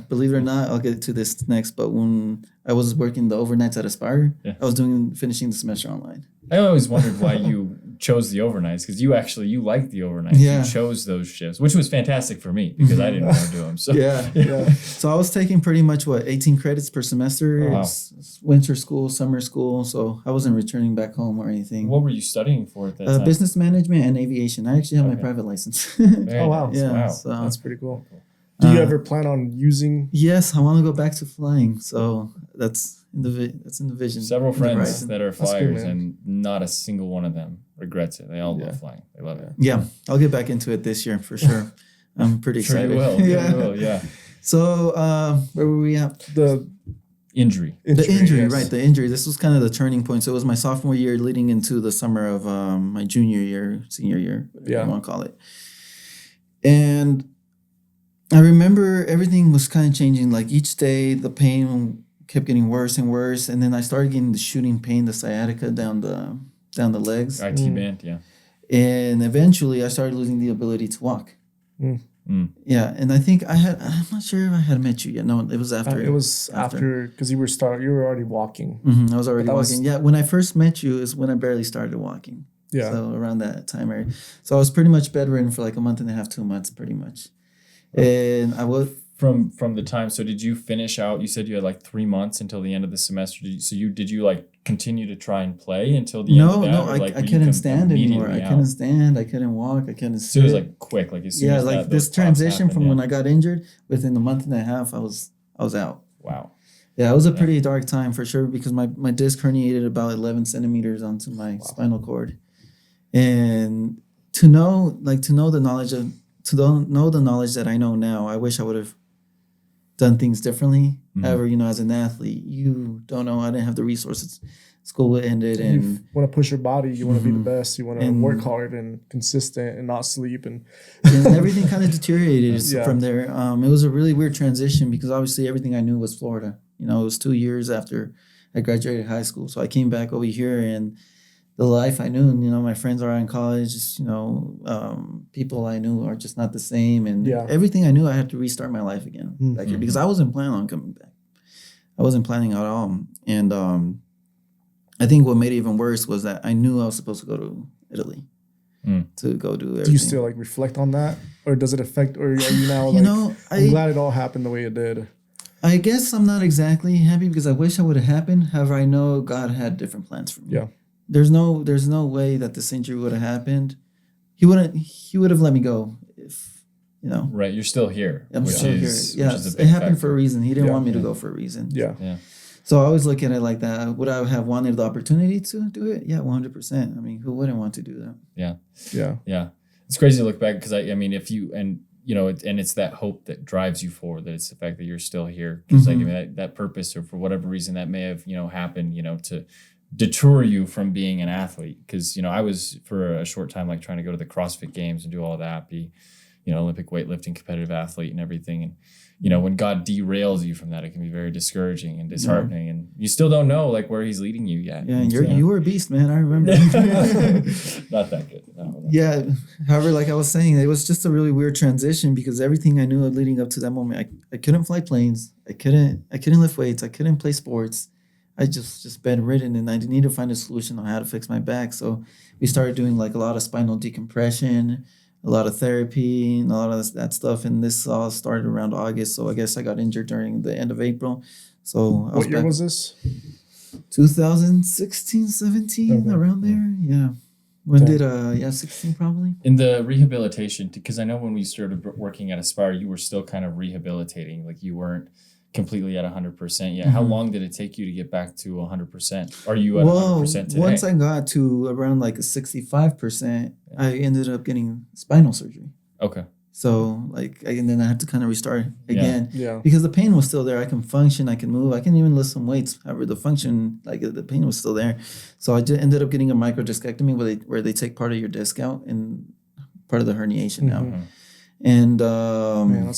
believe it or not, I'll get to this next. But when I was working the overnights at Aspire, I was finishing the semester online. I always wondered why you chose the overnights, because you liked the overnights. Yeah. You chose those shifts, which was fantastic for me because I didn't want to do them. So yeah. So I was taking pretty much 18 credits per semester. Oh, wow. It's winter school, summer school. So I wasn't returning back home or anything. What were you studying for at that time? Business management and aviation. I actually have my private license. Oh, wow. Yeah. Wow. So, That's pretty cool. Do you ever plan on using? Yes, I want to go back to flying. So that's in the vision. Several friends that are flyers, good, and not a single one of them regrets it. They all love flying. They love it. Yeah, I'll get back into it this year for sure. I'm pretty excited. Sure you will. Yeah. You will, yeah. So where were we at? The Injury. The injury, yes. right? The injury. This was kind of the turning point. So it was my sophomore year, leading into the summer of my junior year, senior year, whatever you want to call it. And I remember everything was kind of changing. Like each day, the pain kept getting worse and worse, and then I started getting the shooting pain, the sciatica down the legs. IT band, yeah. And eventually, I started losing the ability to walk. Yeah, and I think I'm not sure if I had met you yet. No, it was after. It was after because you were already walking. I was already walking. Yeah, when I first met you is when I barely started walking. Yeah. So around that time area. So I was pretty much bedridden for like a month and a half, 2 months, pretty much. And I was from the time. So did you finish out? You said you had like 3 months until the end of the semester. Did you like continue to try and play until the end of that? No, I couldn't stand anymore. I couldn't stand. I couldn't walk. I couldn't sit. So it was like quick, like as soon as like this transition from when I got injured, within a month and a half, I was out. Wow. Yeah, it was a pretty dark time for sure because my disc herniated about 11 centimeters onto my spinal cord, and to know the knowledge that I know now, I wish I would have done things differently. However, as an athlete, you don't know. I didn't have the resources. School ended, and you want to push your body. You want to be the best. You want to work hard and consistent and not sleep. And everything kind of deteriorated from there. It was a really weird transition because obviously everything I knew was Florida. It was 2 years after I graduated high school. So I came back over here, and the life I knew, my friends are in college, people I knew are just not the same. And everything I knew, I had to restart my life again back here because I wasn't planning on coming back. I wasn't planning at all. And I think what made it even worse was that I knew I was supposed to go to Italy to go do everything. Do you still reflect on that? Or does it affect, or are you now I'm glad it all happened the way it did? I guess I'm not exactly happy because I wish it would have happened. However, I know God had different plans for me. Yeah. There's no way that this injury would have happened. He would have let me go if, Right, you're still here. I'm still here. Yeah, it happened for a reason. He didn't want me to go for a reason. Yeah. Yeah. So I always look at it like that. Would I have wanted the opportunity to do it? Yeah, 100%. I mean, who wouldn't want to do that? Yeah. Yeah. Yeah. It's crazy to look back because I mean, if you, and it's that hope that drives you forward, that it's the fact that you're still here. Because that purpose, or for whatever reason that may have, happened, to deter you from being an athlete. Because, I was for a short time, trying to go to the CrossFit games and do all that, be, Olympic weightlifting competitive athlete and everything. And, when God derails you from that, it can be very discouraging and disheartening. And you still don't know where he's leading you yet. Yeah. And you were a beast, man. I remember. Not that good. No. Yeah. However, like I was saying, it was just a really weird transition because everything I knew leading up to that moment, I couldn't fly planes. I couldn't lift weights. I couldn't play sports. I just bedridden, and I needed to find a solution on how to fix my back. So we started doing a lot of spinal decompression, a lot of therapy, and a lot of that stuff. And this all started around August. So I guess I got injured during the end of April. So what year was this? 2016, 17, around there. Yeah. When did 16 probably? In the rehabilitation, because I know when we started working at Aspire, you were still kind of rehabilitating, you weren't completely at 100% yet. How long did it take you to get back to 100%? Are you at 100% today? Once I got to around a 65%, I ended up getting spinal surgery. Okay. So and then I had to kind of restart again. Yeah. Because the pain was still there. I can function, I can move, I can even lift some weights. However, the function, the pain was still there. So I ended up getting a microdiscectomy where they take part of your disc out and part of the herniation out. And man,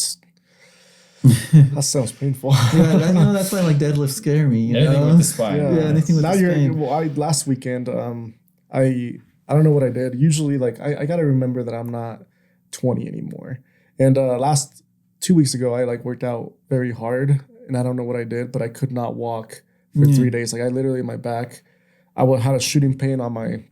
That sounds painful. Yeah, that's why like deadlifts scare me. Anything with the spine. Yeah, anything with now the spine. last weekend, I don't know what I did. Usually, like I gotta remember that I'm not 20 anymore. And last 2 weeks ago, I like worked out very hard, and I don't know what I did, but I could not walk for 3 days. Like I literally, my back, had a shooting pain on my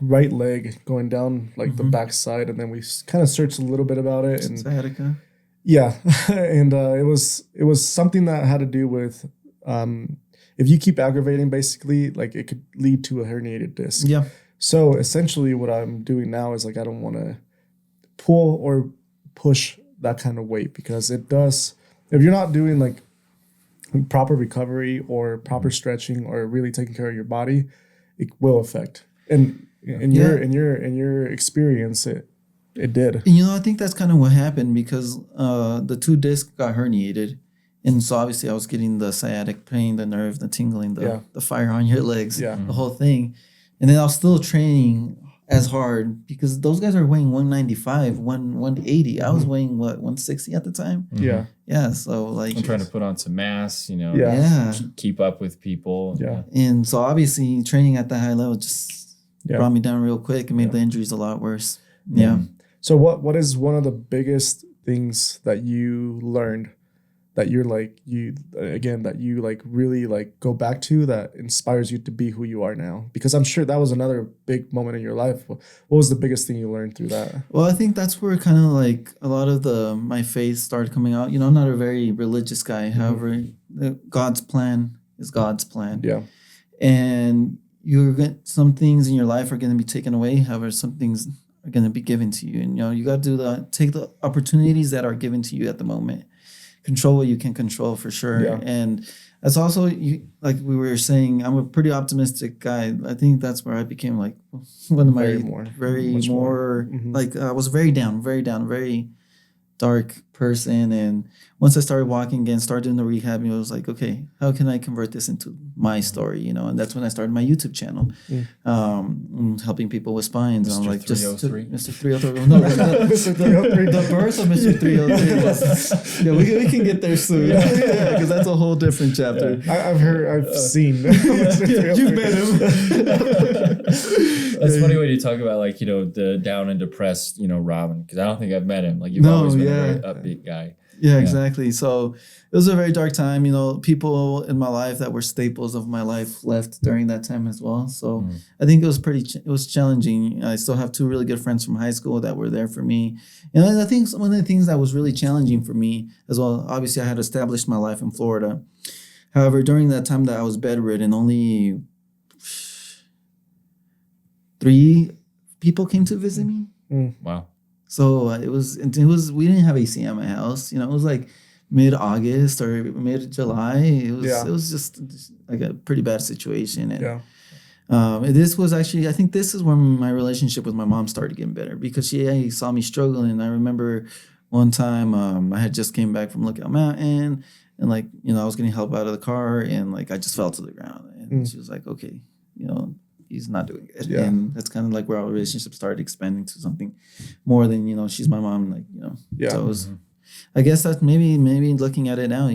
right leg going down like the back side, and then we kind of searched a little bit about it. And sciatica. yeah, and it was something that had to do with if you keep aggravating, basically, like it could lead to a herniated disc. Yeah. So essentially, what I'm doing now is like I don't want to pull or push that kind of weight, because it does. If you're not doing like proper recovery or proper stretching or really taking care of your body, it will affect. And in your experience, it did. And, I think that's kind of what happened, because the 2 discs got herniated. And so obviously I was getting the sciatic pain, the nerve, the tingling, the fire on your legs, the whole thing. And then I was still training as hard, because those guys are weighing 195, 180. I was weighing 160 at the time. Yeah. Yeah. So like I'm trying to put on some mass, keep up with people. Yeah. And so obviously training at that high level just brought me down real quick and made the injuries a lot worse. Yeah. So what is one of the biggest things that you learned that you're like that you like really like go back to, that inspires you to be who you are now? Because I'm sure that was another big moment in your life. What was the biggest thing you learned through that? Well, I think that's where kind of like a lot of my faith started coming out. I'm not a very religious guy. However, God's plan is God's plan. Yeah. And some things in your life are going to be taken away. However, some things are going to be given to you. And, you got to take the opportunities that are given to you at the moment. Control what you can control, for sure. Yeah. And that's also, like we were saying, I'm a pretty optimistic guy. I think that's where I became like one of my very more like I was very down, very dark person. And once I started walking again, started doing the rehab, I was like, okay, how can I convert this into my story? And that's when I started my YouTube channel, helping people with spines. Mr. And I'm like, 303? Mr. 303. No, Mr. 303. The birth of Mr. 303. Yeah, we can get there soon. Yeah, because that's a whole different chapter. Yeah. I've seen. You've met him. That's funny when you talk about like, the down and depressed, Robin, because I don't think I've met him. Like you've always been a very upbeat guy. Yeah, exactly. So it was a very dark time. People in my life that were staples of my life left during that time as well. So I think it was challenging. I still have 2 really good friends from high school that were there for me. And I think one of the things that was really challenging for me as well, obviously I had established my life in Florida. However, during that time that I was bedridden, only 3 people came to visit me. Wow. So it was we didn't have AC at my house. It was like mid-August or mid-July. It was just like a pretty bad situation. And this was actually, I think this is when my relationship with my mom started getting better, because she saw me struggling. I remember one time I had just came back from Lookout Mountain, and like, I was getting help out of the car, and like I just fell to the ground. And she was like, okay, he's not doing it. Yeah. And that's kind of like where our relationship started expanding to something more than, she's my mom, like, Yeah. So it was, I guess that maybe looking at it now,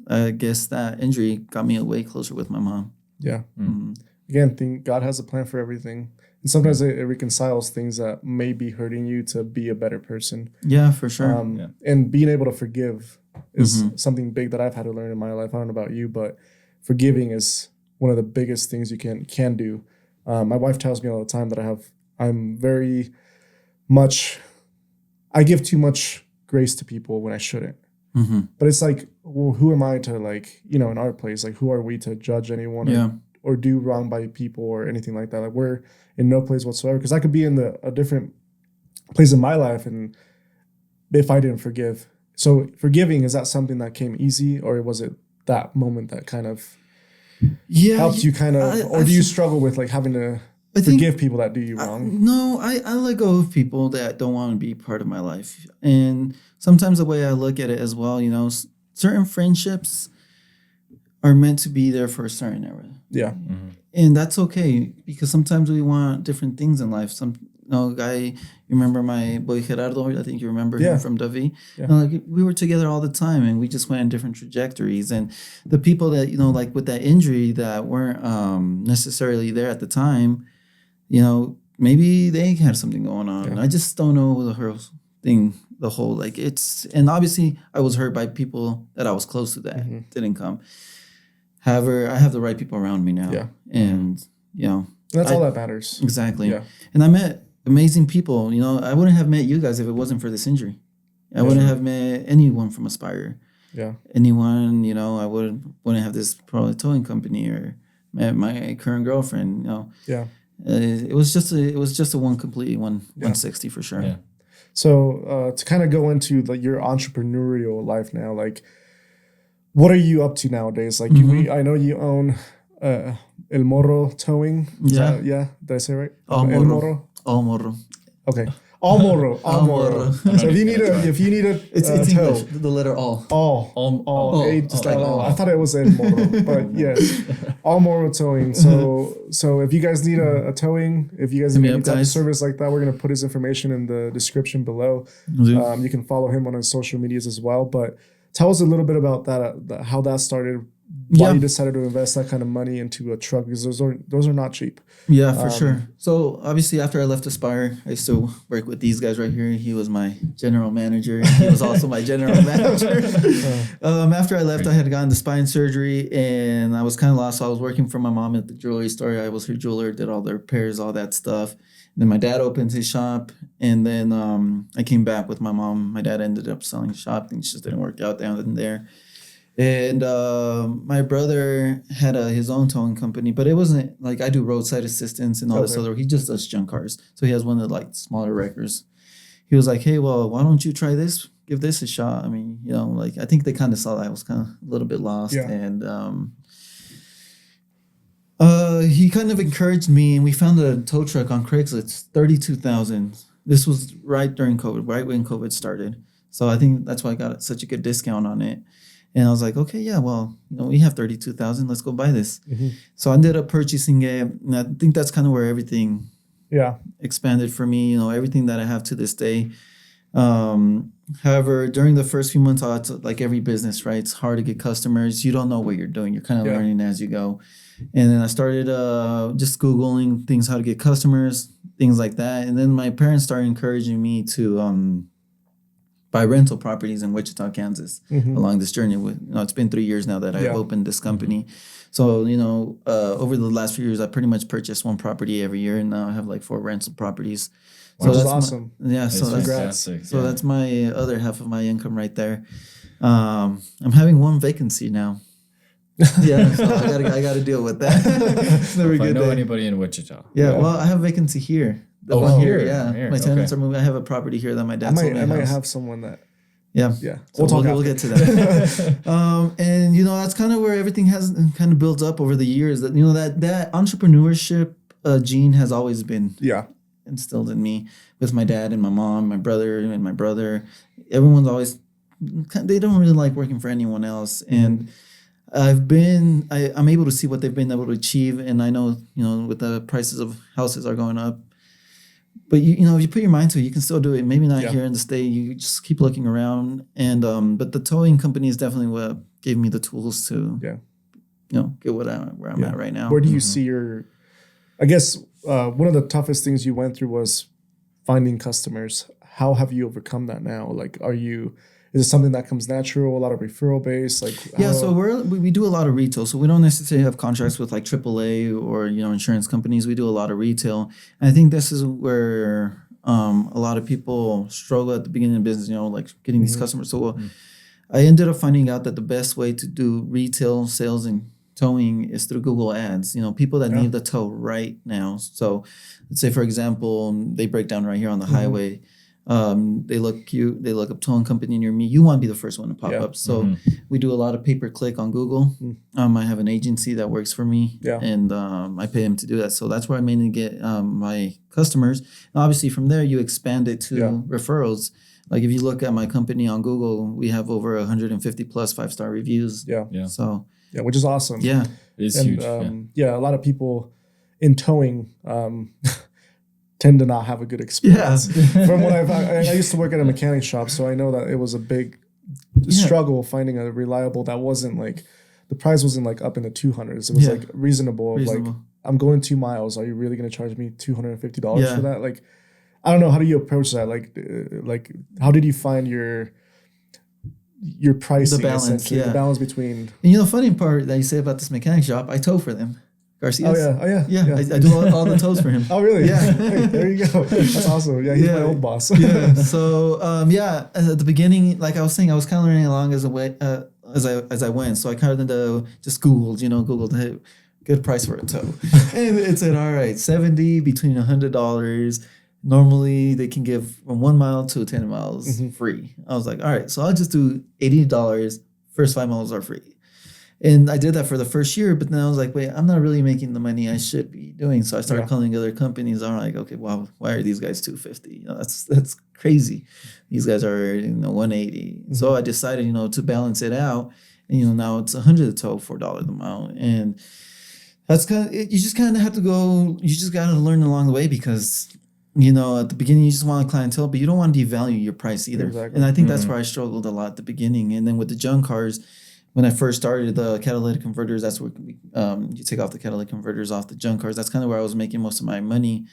I guess that injury got me way closer with my mom. Yeah. Again, I think God has a plan for everything. And sometimes it reconciles things that may be hurting you to be a better person. Yeah, for sure. And being able to forgive is something big that I've had to learn in my life. I don't know about you, but forgiving is one of the biggest things you can do. My wife tells me all the time that I'm very much, I give too much grace to people when I shouldn't. But it's like, well, who am I to like, in our place, like who are we to judge anyone or do wrong by people or anything like that? Like we're in no place whatsoever, because I could be in a different place in my life, and if I didn't forgive. So forgiving, is that something that came easy, or was it that moment that kind of helped you kind of, or do you struggle with like having to forgive people that do you wrong? No, I let go of people that don't want to be part of my life. And sometimes the way I look at it as well, certain friendships are meant to be there for a certain era. Yeah. And that's okay because sometimes we want different things in life. You remember my boy Gerardo? I think you remember him from Davi. Yeah. Like we were together all the time, and we just went in different trajectories. And the people that like with that injury that weren't necessarily there at the time, maybe they had something going on. Yeah. I just don't know the whole thing. The whole and obviously I was hurt by people that I was close to that didn't come. However, I have the right people around me now. Yeah. And, that's all that matters. Exactly. Yeah. And I met amazing people. I wouldn't have met you guys if it wasn't for this injury. I wouldn't have met anyone from Aspire. Yeah. Anyone, I wouldn't have this probably towing company or met my current girlfriend, Yeah. It was just a 160 for sure. Yeah. So to kind of go into your entrepreneurial life now, what are you up to nowadays? I know you own All Morro Towing. Did I say it right? All Morro. All Morro. Okay. All Morro. All Morro. So if you need a it's tow, English, the letter all. All. I thought it was El Morro, but yes. All Morro Towing. So if you guys need a towing, if you guys need any type of service like that, we're gonna put his information in the description below. You can follow him on his social medias as well. But tell us a little bit about that, how that started, why you decided to invest that kind of money into a truck, because those are not cheap. Yeah, for sure. So obviously after I left Aspire, I still work with these guys right here. He was my general manager. He was also my general manager. After I left, I had gotten the spine surgery and I was kind of lost. So I was working for my mom at the jewelry store. I was her jeweler, did all the repairs, all that stuff. And then my dad opened his shop, and then I came back with my mom. My dad ended up selling the shop. Things just didn't work out down there. And my brother had his own towing company, but it wasn't I do roadside assistance and all this other. He just does junk cars. So he has one of the smaller wreckers. He was like, hey, well, why don't you try this? Give this a shot. I mean, I think they kind of saw that I was kind of a little bit lost. Yeah. And he kind of encouraged me, and we found a tow truck on Craigslist, $32,000. This was right during COVID, right when COVID started. So I think that's why I got such a good discount on it. And I was like, okay, yeah, well, we have $32,000. Let's go buy this. Mm-hmm. So I ended up purchasing it. And I think that's kind of where everything expanded for me, everything that I have to this day. However, during the first few months, it's like every business, right? It's hard to get customers. You don't know what you're doing. You're kind of learning as you go. And then I started just Googling things, how to get customers, things like that. And then my parents started encouraging me to buy rental properties in Wichita, Kansas, along this journey. It's been 3 years now that I've opened this company. So, over the last few years, I pretty much purchased one property every year, and now I have 4 rental properties. So that's awesome. So that's my other half of my income right there. I'm having one vacancy now. Yeah, so I gotta deal with that. It's never if I know anybody in Wichita. Yeah, well, I have a vacancy here. Here. My tenants are moving. I have a property here that my dad sold me. I might have someone that. Yeah. So we'll get to that. And that's kind of where everything has kind of built up over the years. That that entrepreneurship gene has always been instilled in me with my dad and my mom, my brother and my brother. Everyone's always they don't really like working for anyone else, and I'm able to see what they've been able to achieve, and I know with the prices of houses are going up. But if you put your mind to it, you can still do it. Maybe not here in the state. You just keep looking around, and but the towing company is definitely what gave me the tools to get where I'm at right now. Where do you see your? I guess one of the toughest things you went through was finding customers. How have you overcome that now? Is it something that comes natural? A lot of referral based, So we do a lot of retail. So we don't necessarily have contracts with AAA or insurance companies. We do a lot of retail, and I think this is where a lot of people struggle at the beginning of business. Getting these customers. So I ended up finding out that the best way to do retail sales and towing is through Google Ads. People that need the tow right now. So let's say, for example, they break down right here on the highway. They look up towing company near me. You want to be the first one to pop up. So we do a lot of pay-per-click on Google. I have an agency that works for me, and I pay them to do that. So that's where I mainly get my customers. And obviously, from there, you expand it to referrals. Like if you look at my company on Google, we have over 150 plus 5-star reviews. So Yeah, which is awesome. Yeah. It's And huge. a lot of people in towing tend to not have a good experience. Yeah. From what I used to work at a mechanic shop, so I know that it was a big struggle finding a reliable that wasn't like, the price wasn't like up in the 200s. It was like reasonable. Like, I'm going 2 miles. Are you really going to charge me $250 for that? Like, I don't know. How do you approach that? Like how did you find your pricing? The balance, the balance between. And you know, funny part that you say about this mechanic shop, I tow for them. Garcia's. Oh yeah. Yeah. I do all the tows for him. Oh really? Yeah. Hey, there you go. That's awesome. Yeah, he's my old boss. Yeah. So at the beginning, like I was saying, I was kind of learning along as I went. So I kind of just Googled, hey, good price for a tow, and it said, all right, 70 between $100. Normally they can give from 1 mile to 10 miles free. I was like, all right, so I'll just do $80. First 5 miles are free. And I did that for the first year, but then I was like, wait, I'm not really making the money I should be doing. So I started calling other companies. I'm like, okay, wow, why are these guys $250? That's crazy. These guys are $180. So I decided, to balance it out. And now it's $100 to tow, $4 a mile. And that's you just kind of have to go, you just got to learn along the way because at the beginning, you just want a clientele, but you don't want to devalue your price either. Exactly. And I think that's where I struggled a lot at the beginning. And then with the junk cars, when I first started the catalytic converters, that's where you take off the catalytic converters off the junk cars. That's kind of where I was making most of my money.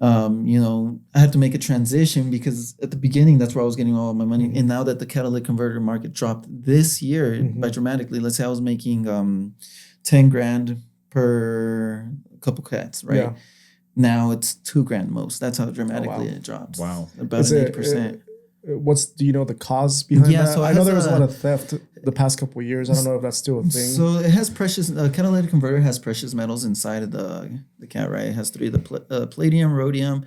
I had to make a transition because at the beginning, that's where I was getting all of my money. And now that the catalytic converter market dropped this year by dramatically, let's say I was making $10,000 per couple cats, right? Yeah. Now it's $2,000 most. That's how dramatically it drops. Wow. About 80%. Do you know the cause behind that? So I know there was a lot of theft the past couple of years. I don't know if that's still a thing. So it has catalytic converter has precious metals inside of the cat, right? It has 3, the palladium, rhodium,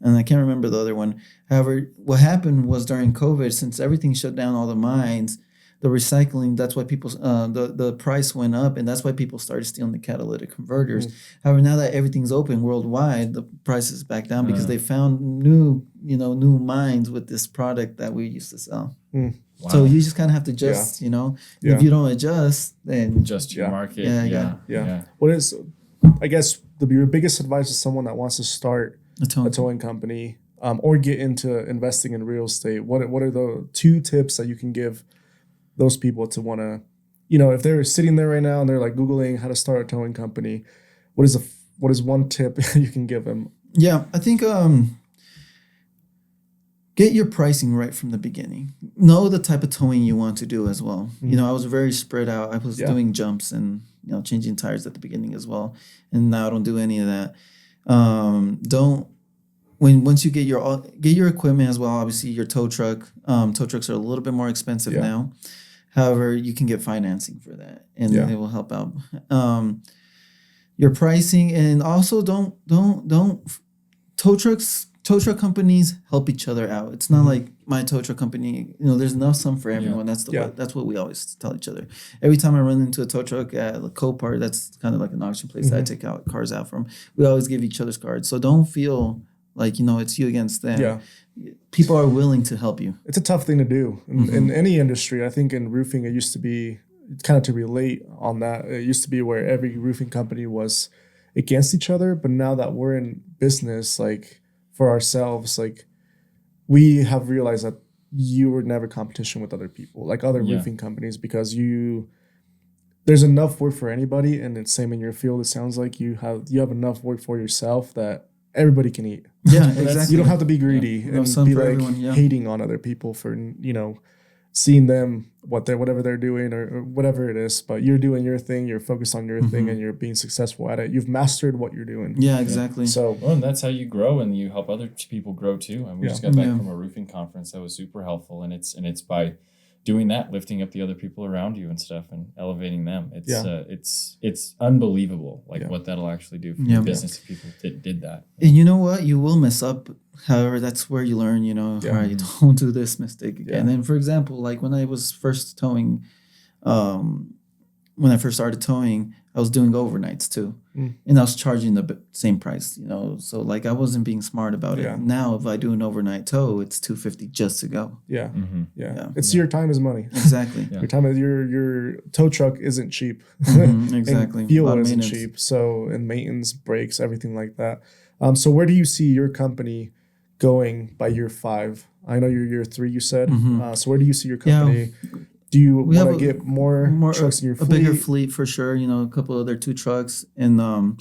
and I can't remember the other one. However, what happened was during COVID, since everything shut down, all the mines, the recycling, that's why people, the price went up, and that's why people started stealing the catalytic converters. However, now that everything's open worldwide, the price is back down because they found new mines with this product that we used to sell. Wow. So you just kind of have to adjust, if you don't adjust, then adjust your market. Yeah. What is, I guess, your biggest advice to someone that wants to start a towing company or get into investing in real estate? What are the 2 tips that you can give those people to want to, if they're sitting there right now and they're like Googling how to start a towing company, what is one tip you can give them? Yeah, I think get your pricing right from the beginning. Know the type of towing you want to do as well. I was very spread out. I was doing jumps and changing tires at the beginning as well, and now I don't do any of that. Once you get your equipment as well. Obviously, your tow truck. Tow trucks are a little bit more expensive now. However, you can get financing for that, and it will help out. Your pricing, and also don't tow truck companies help each other out. It's not like my tow truck company. There's enough some for everyone. That's what we always tell each other. Every time I run into a tow truck at the Copart, that's kind of like an auction place that I take out cars out from. We always give each other's cards, so don't feel like it's you against them. Yeah. People are willing to help you. It's a tough thing to do in any industry. I think in roofing, it used to be kind of to relate on that. It used to be where every roofing company was against each other. But now that we're in business, like for ourselves, like we have realized that you were never competition with other people, like other roofing companies, because there's enough work for anybody. And it's same in your field. It sounds like you have enough work for yourself that everybody can eat. Yeah, exactly. You don't have to be greedy and be like hating on other people for seeing them whatever they're doing or whatever it is. But you're doing your thing. You're focused on your thing, and you're being successful at it. You've mastered what you're doing. Yeah, exactly. So, and that's how you grow, and you help other people grow too. And we just got back from a roofing conference that was super helpful, and it's by doing that, lifting up the other people around you and stuff, and elevating them. It's unbelievable, what that'll actually do for your business if people did that. And you know what? You will mess up. However, that's where you learn. All right, don't do this mistake again. And then, for example, like when I was first towing, when I first started towing, I was doing overnights too, and I was charging the same price, you know. So like I wasn't being smart about it. Now if I do an overnight tow, it's $250 just to go. Yeah, It's your time is money. Exactly. Your time is your tow truck isn't cheap. Exactly. And fuel isn't cheap. So and maintenance, brakes, everything like that. So where do you see your company going by year 5? I know you're year 3. You said. So where do you see your company? Do you want to get more trucks in your fleet? A bigger fleet for sure. You know, a couple other 2 trucks, and I'm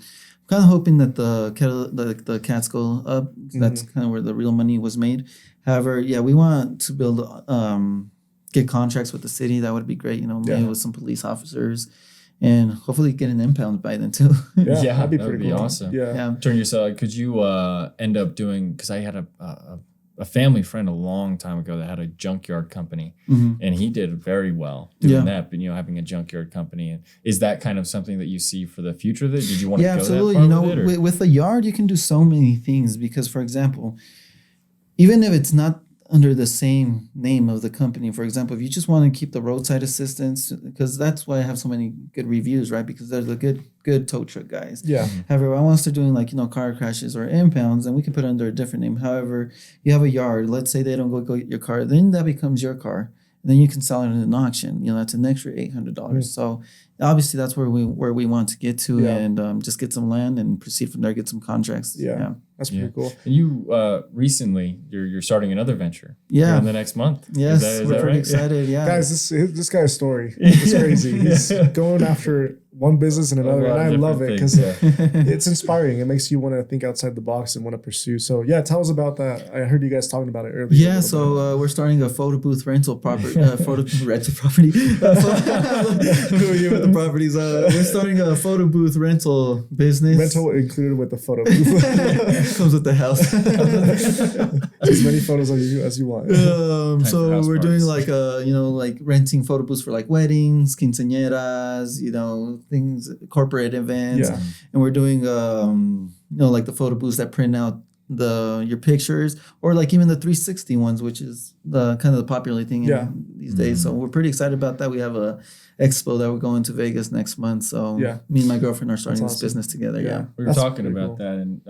kind of hoping that the cats go up. That's kind of where the real money was made. However, we want to build, get contracts with the city. That would be great. You know, maybe with some police officers, and hopefully get an impound by then too. That'd be pretty cool. Awesome. Turn yourself. Could you end up doing? Because I had a family friend a long time ago that had a junkyard company, and he did very well doing that. But having a junkyard company, and is that kind of something that you see for the future? Did you want to go absolutely. that far with it? With a yard, you can do so many things because, for example, even if it's not under the same name of the company, for example, if you just want to keep the roadside assistance, because that's why I have so many good reviews, right? Because they're the good tow truck guys. However, I want to start doing car crashes or impounds, and we can put it under a different name. However, you have a yard. Let's say they don't go get your car, then that becomes your car, and then you can sell it in an auction. That's an extra $800. So obviously, that's where we want to get to, and just get some land and proceed from there. Get some contracts. That's pretty cool. And you recently you're starting another venture. In the next month. Yes, we're pretty excited. Guys, this guy's story is crazy. He's going after one business and another, and I love it because it's inspiring. It makes you want to think outside the box and want to pursue. So tell us about that. I heard you guys talking about it earlier. So we're starting a photo booth rental property. Photo booth rental property. Who are you with the properties? We're starting a photo booth rental business. Rental included with the photo booth. Comes with the house. As many photos as you want. So we're doing like renting photo booths for like weddings, quinceañeras, things, corporate events, and we're doing like the photo booths that print out your pictures, or like even the 360 ones, which is the kind of the popular thing these days. So we're pretty excited about that. We have a expo that we're going to Vegas next month. So me and my girlfriend are starting this business together. We were talking about that, and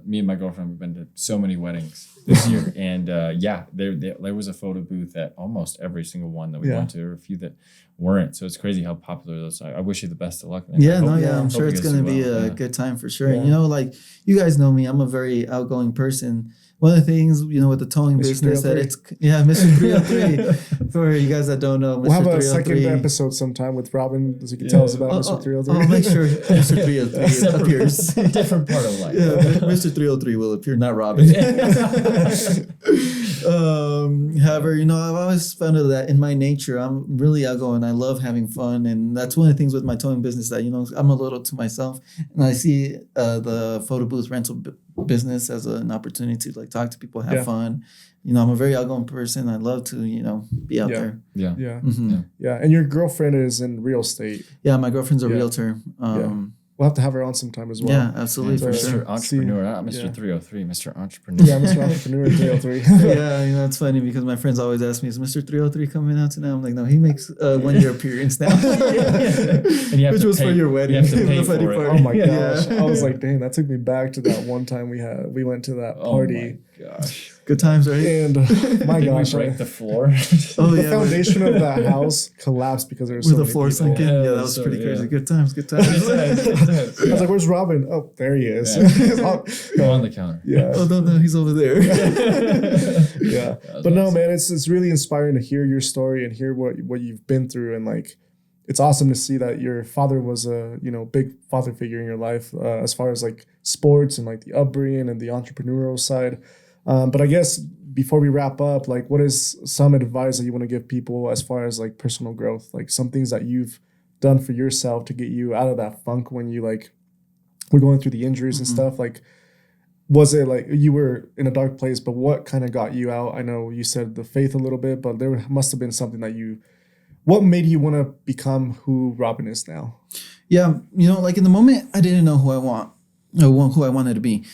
me and my girlfriend have been to so many weddings this year, and there was a photo booth at almost every single one that we went to. There were a few that weren't, so it's crazy how popular those are. I wish you the best of luck. I'm sure it's going to be a good time for sure. And like you guys know me, I'm a very outgoing person. One of the things, with the towing business, that it's Mr. 303. For you guys that don't know, Mr. We'll have a second episode sometime with Robin, so you can tell us about Mr. 303. I'll make sure Mr. 303 appears. Different part of life. Mr. 303 will appear, not Robin. However, I've always found out that in my nature, I'm really outgoing. I love having fun, and that's one of the things with my towing business that I'm a little to myself, and I see the photo booth rental business as an opportunity to talk to people, have fun. I'm a very outgoing person. I love to be out there. And your girlfriend is in real estate. My girlfriend's a realtor. We'll have to have her on sometime as well. Yeah, absolutely, for sure. Mr. Entrepreneur, not Mr. 303, Mr. Entrepreneur. Yeah, Mr. Entrepreneur 303. It's funny because my friends always ask me, is Mr. 303 coming out tonight? I'm like, no, he makes 1 year appearance now. And which was for your wedding. You have to pay for it. Oh my gosh. I was like, dang, that took me back to that one time we went to that party. Oh my gosh. Good times, right? And my gosh. Did we break the floor? The foundation of that house collapsed because there was so many the floor people. sinking. Yeah, that was pretty crazy. Good times. I was like, where's Robin? Oh, there he is. Go on the counter. Yeah. Oh, no, he's over there. But no, man, it's really inspiring to hear your story and hear what you've been through, and it's awesome to see that your father was a big father figure in your life as far as sports and the upbringing and the entrepreneurial side. But I guess before we wrap up, what is some advice that you want to give people as far as personal growth, some things that you've done for yourself to get you out of that funk when you were going through the injuries and stuff? Was it you were in a dark place, but what kind of got you out? I know you said the faith a little bit, but there must have been something what made you want to become who Robin is now? Yeah, in the moment, I didn't know who I wanted to be,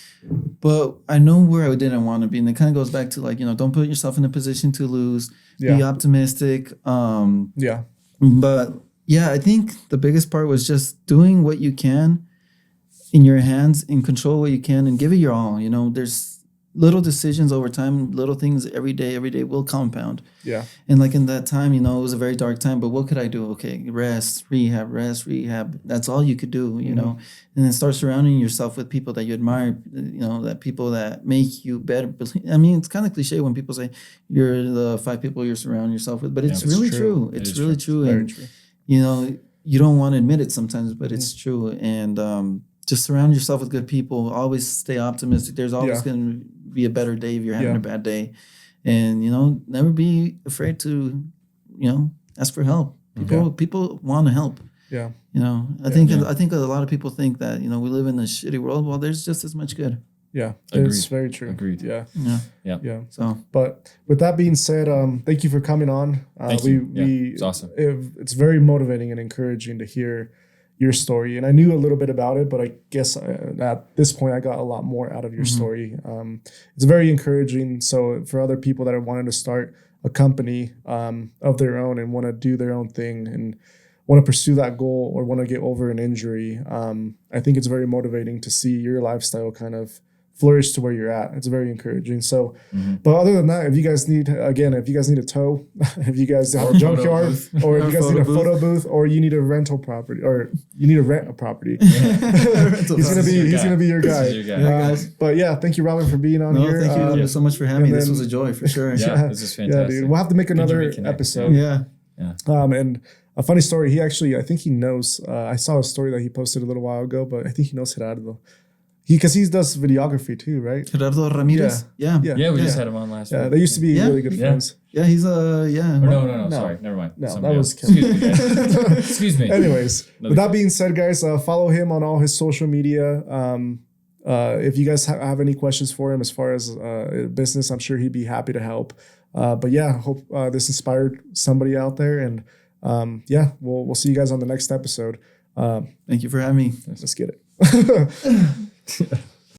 but I know where I didn't want to be, and it kind of goes back to don't put yourself in a position to lose. Be optimistic. But Yeah, I think the biggest part was just doing what you can in your hands and control what you can and give it your all. You know, there's little decisions over time, little things every day will compound. Yeah. And like in that time, you know, it was a very dark time, but what could I do? Okay, rest, rehab. That's all you could do, you know, and then start surrounding yourself with people that you admire, you know, that people that make you better. I mean, it's kind of cliche when people say you're the 5 people you're surrounding yourself with, but it's really true. It's really true. And, you know, you don't want to admit it sometimes, but it's true. And just surround yourself with good people. Always stay optimistic. There's always going to be a better day if you're having a bad day. And, you know, never be afraid to, you know, ask for help. People want to help. Yeah. You know, I think a lot of people think that, you know, we live in a shitty world. Well, there's just as much good. Yeah. It's very true. Agreed. Yeah. So, but with that being said, thank you for coming on. Thank you. It's awesome. It's very motivating and encouraging to hear your story. And I knew a little bit about it, but I guess at this point I got a lot more out of your story. It's very encouraging. So for other people that are wanting to start a company of their own and want to do their own thing and want to pursue that goal or want to get over an injury, I think it's very motivating to see your lifestyle kind of flourish to where you're at. It's very encouraging. So, but other than that, if you guys need a tow, if you guys have a junkyard, or if you guys need a photo booth, or you need a rental property, or you need to rent a property, he's gonna be your guy. But yeah, thank you, Robin, for being on here. Thank you so much for having me. This was a joy for sure. This is fantastic. Yeah, dude. We'll have to make another episode. Yeah. And a funny story. I think he knows. I saw a story that he posted a little while ago, but I think he knows Gerardo. Because he does videography too, right? Gerardo Ramirez. Yeah, we just had him on last week. Yeah, they used to be really good friends. Yeah, he's No, sorry, never mind. No, that was Kevin. Excuse me. Anyways, with that being said, guys, follow him on all his social media. If you guys have any questions for him as far as business, I'm sure he'd be happy to help. But yeah, hope this inspired somebody out there. And we'll see you guys on the next episode. Thank you for having me. Let's get it.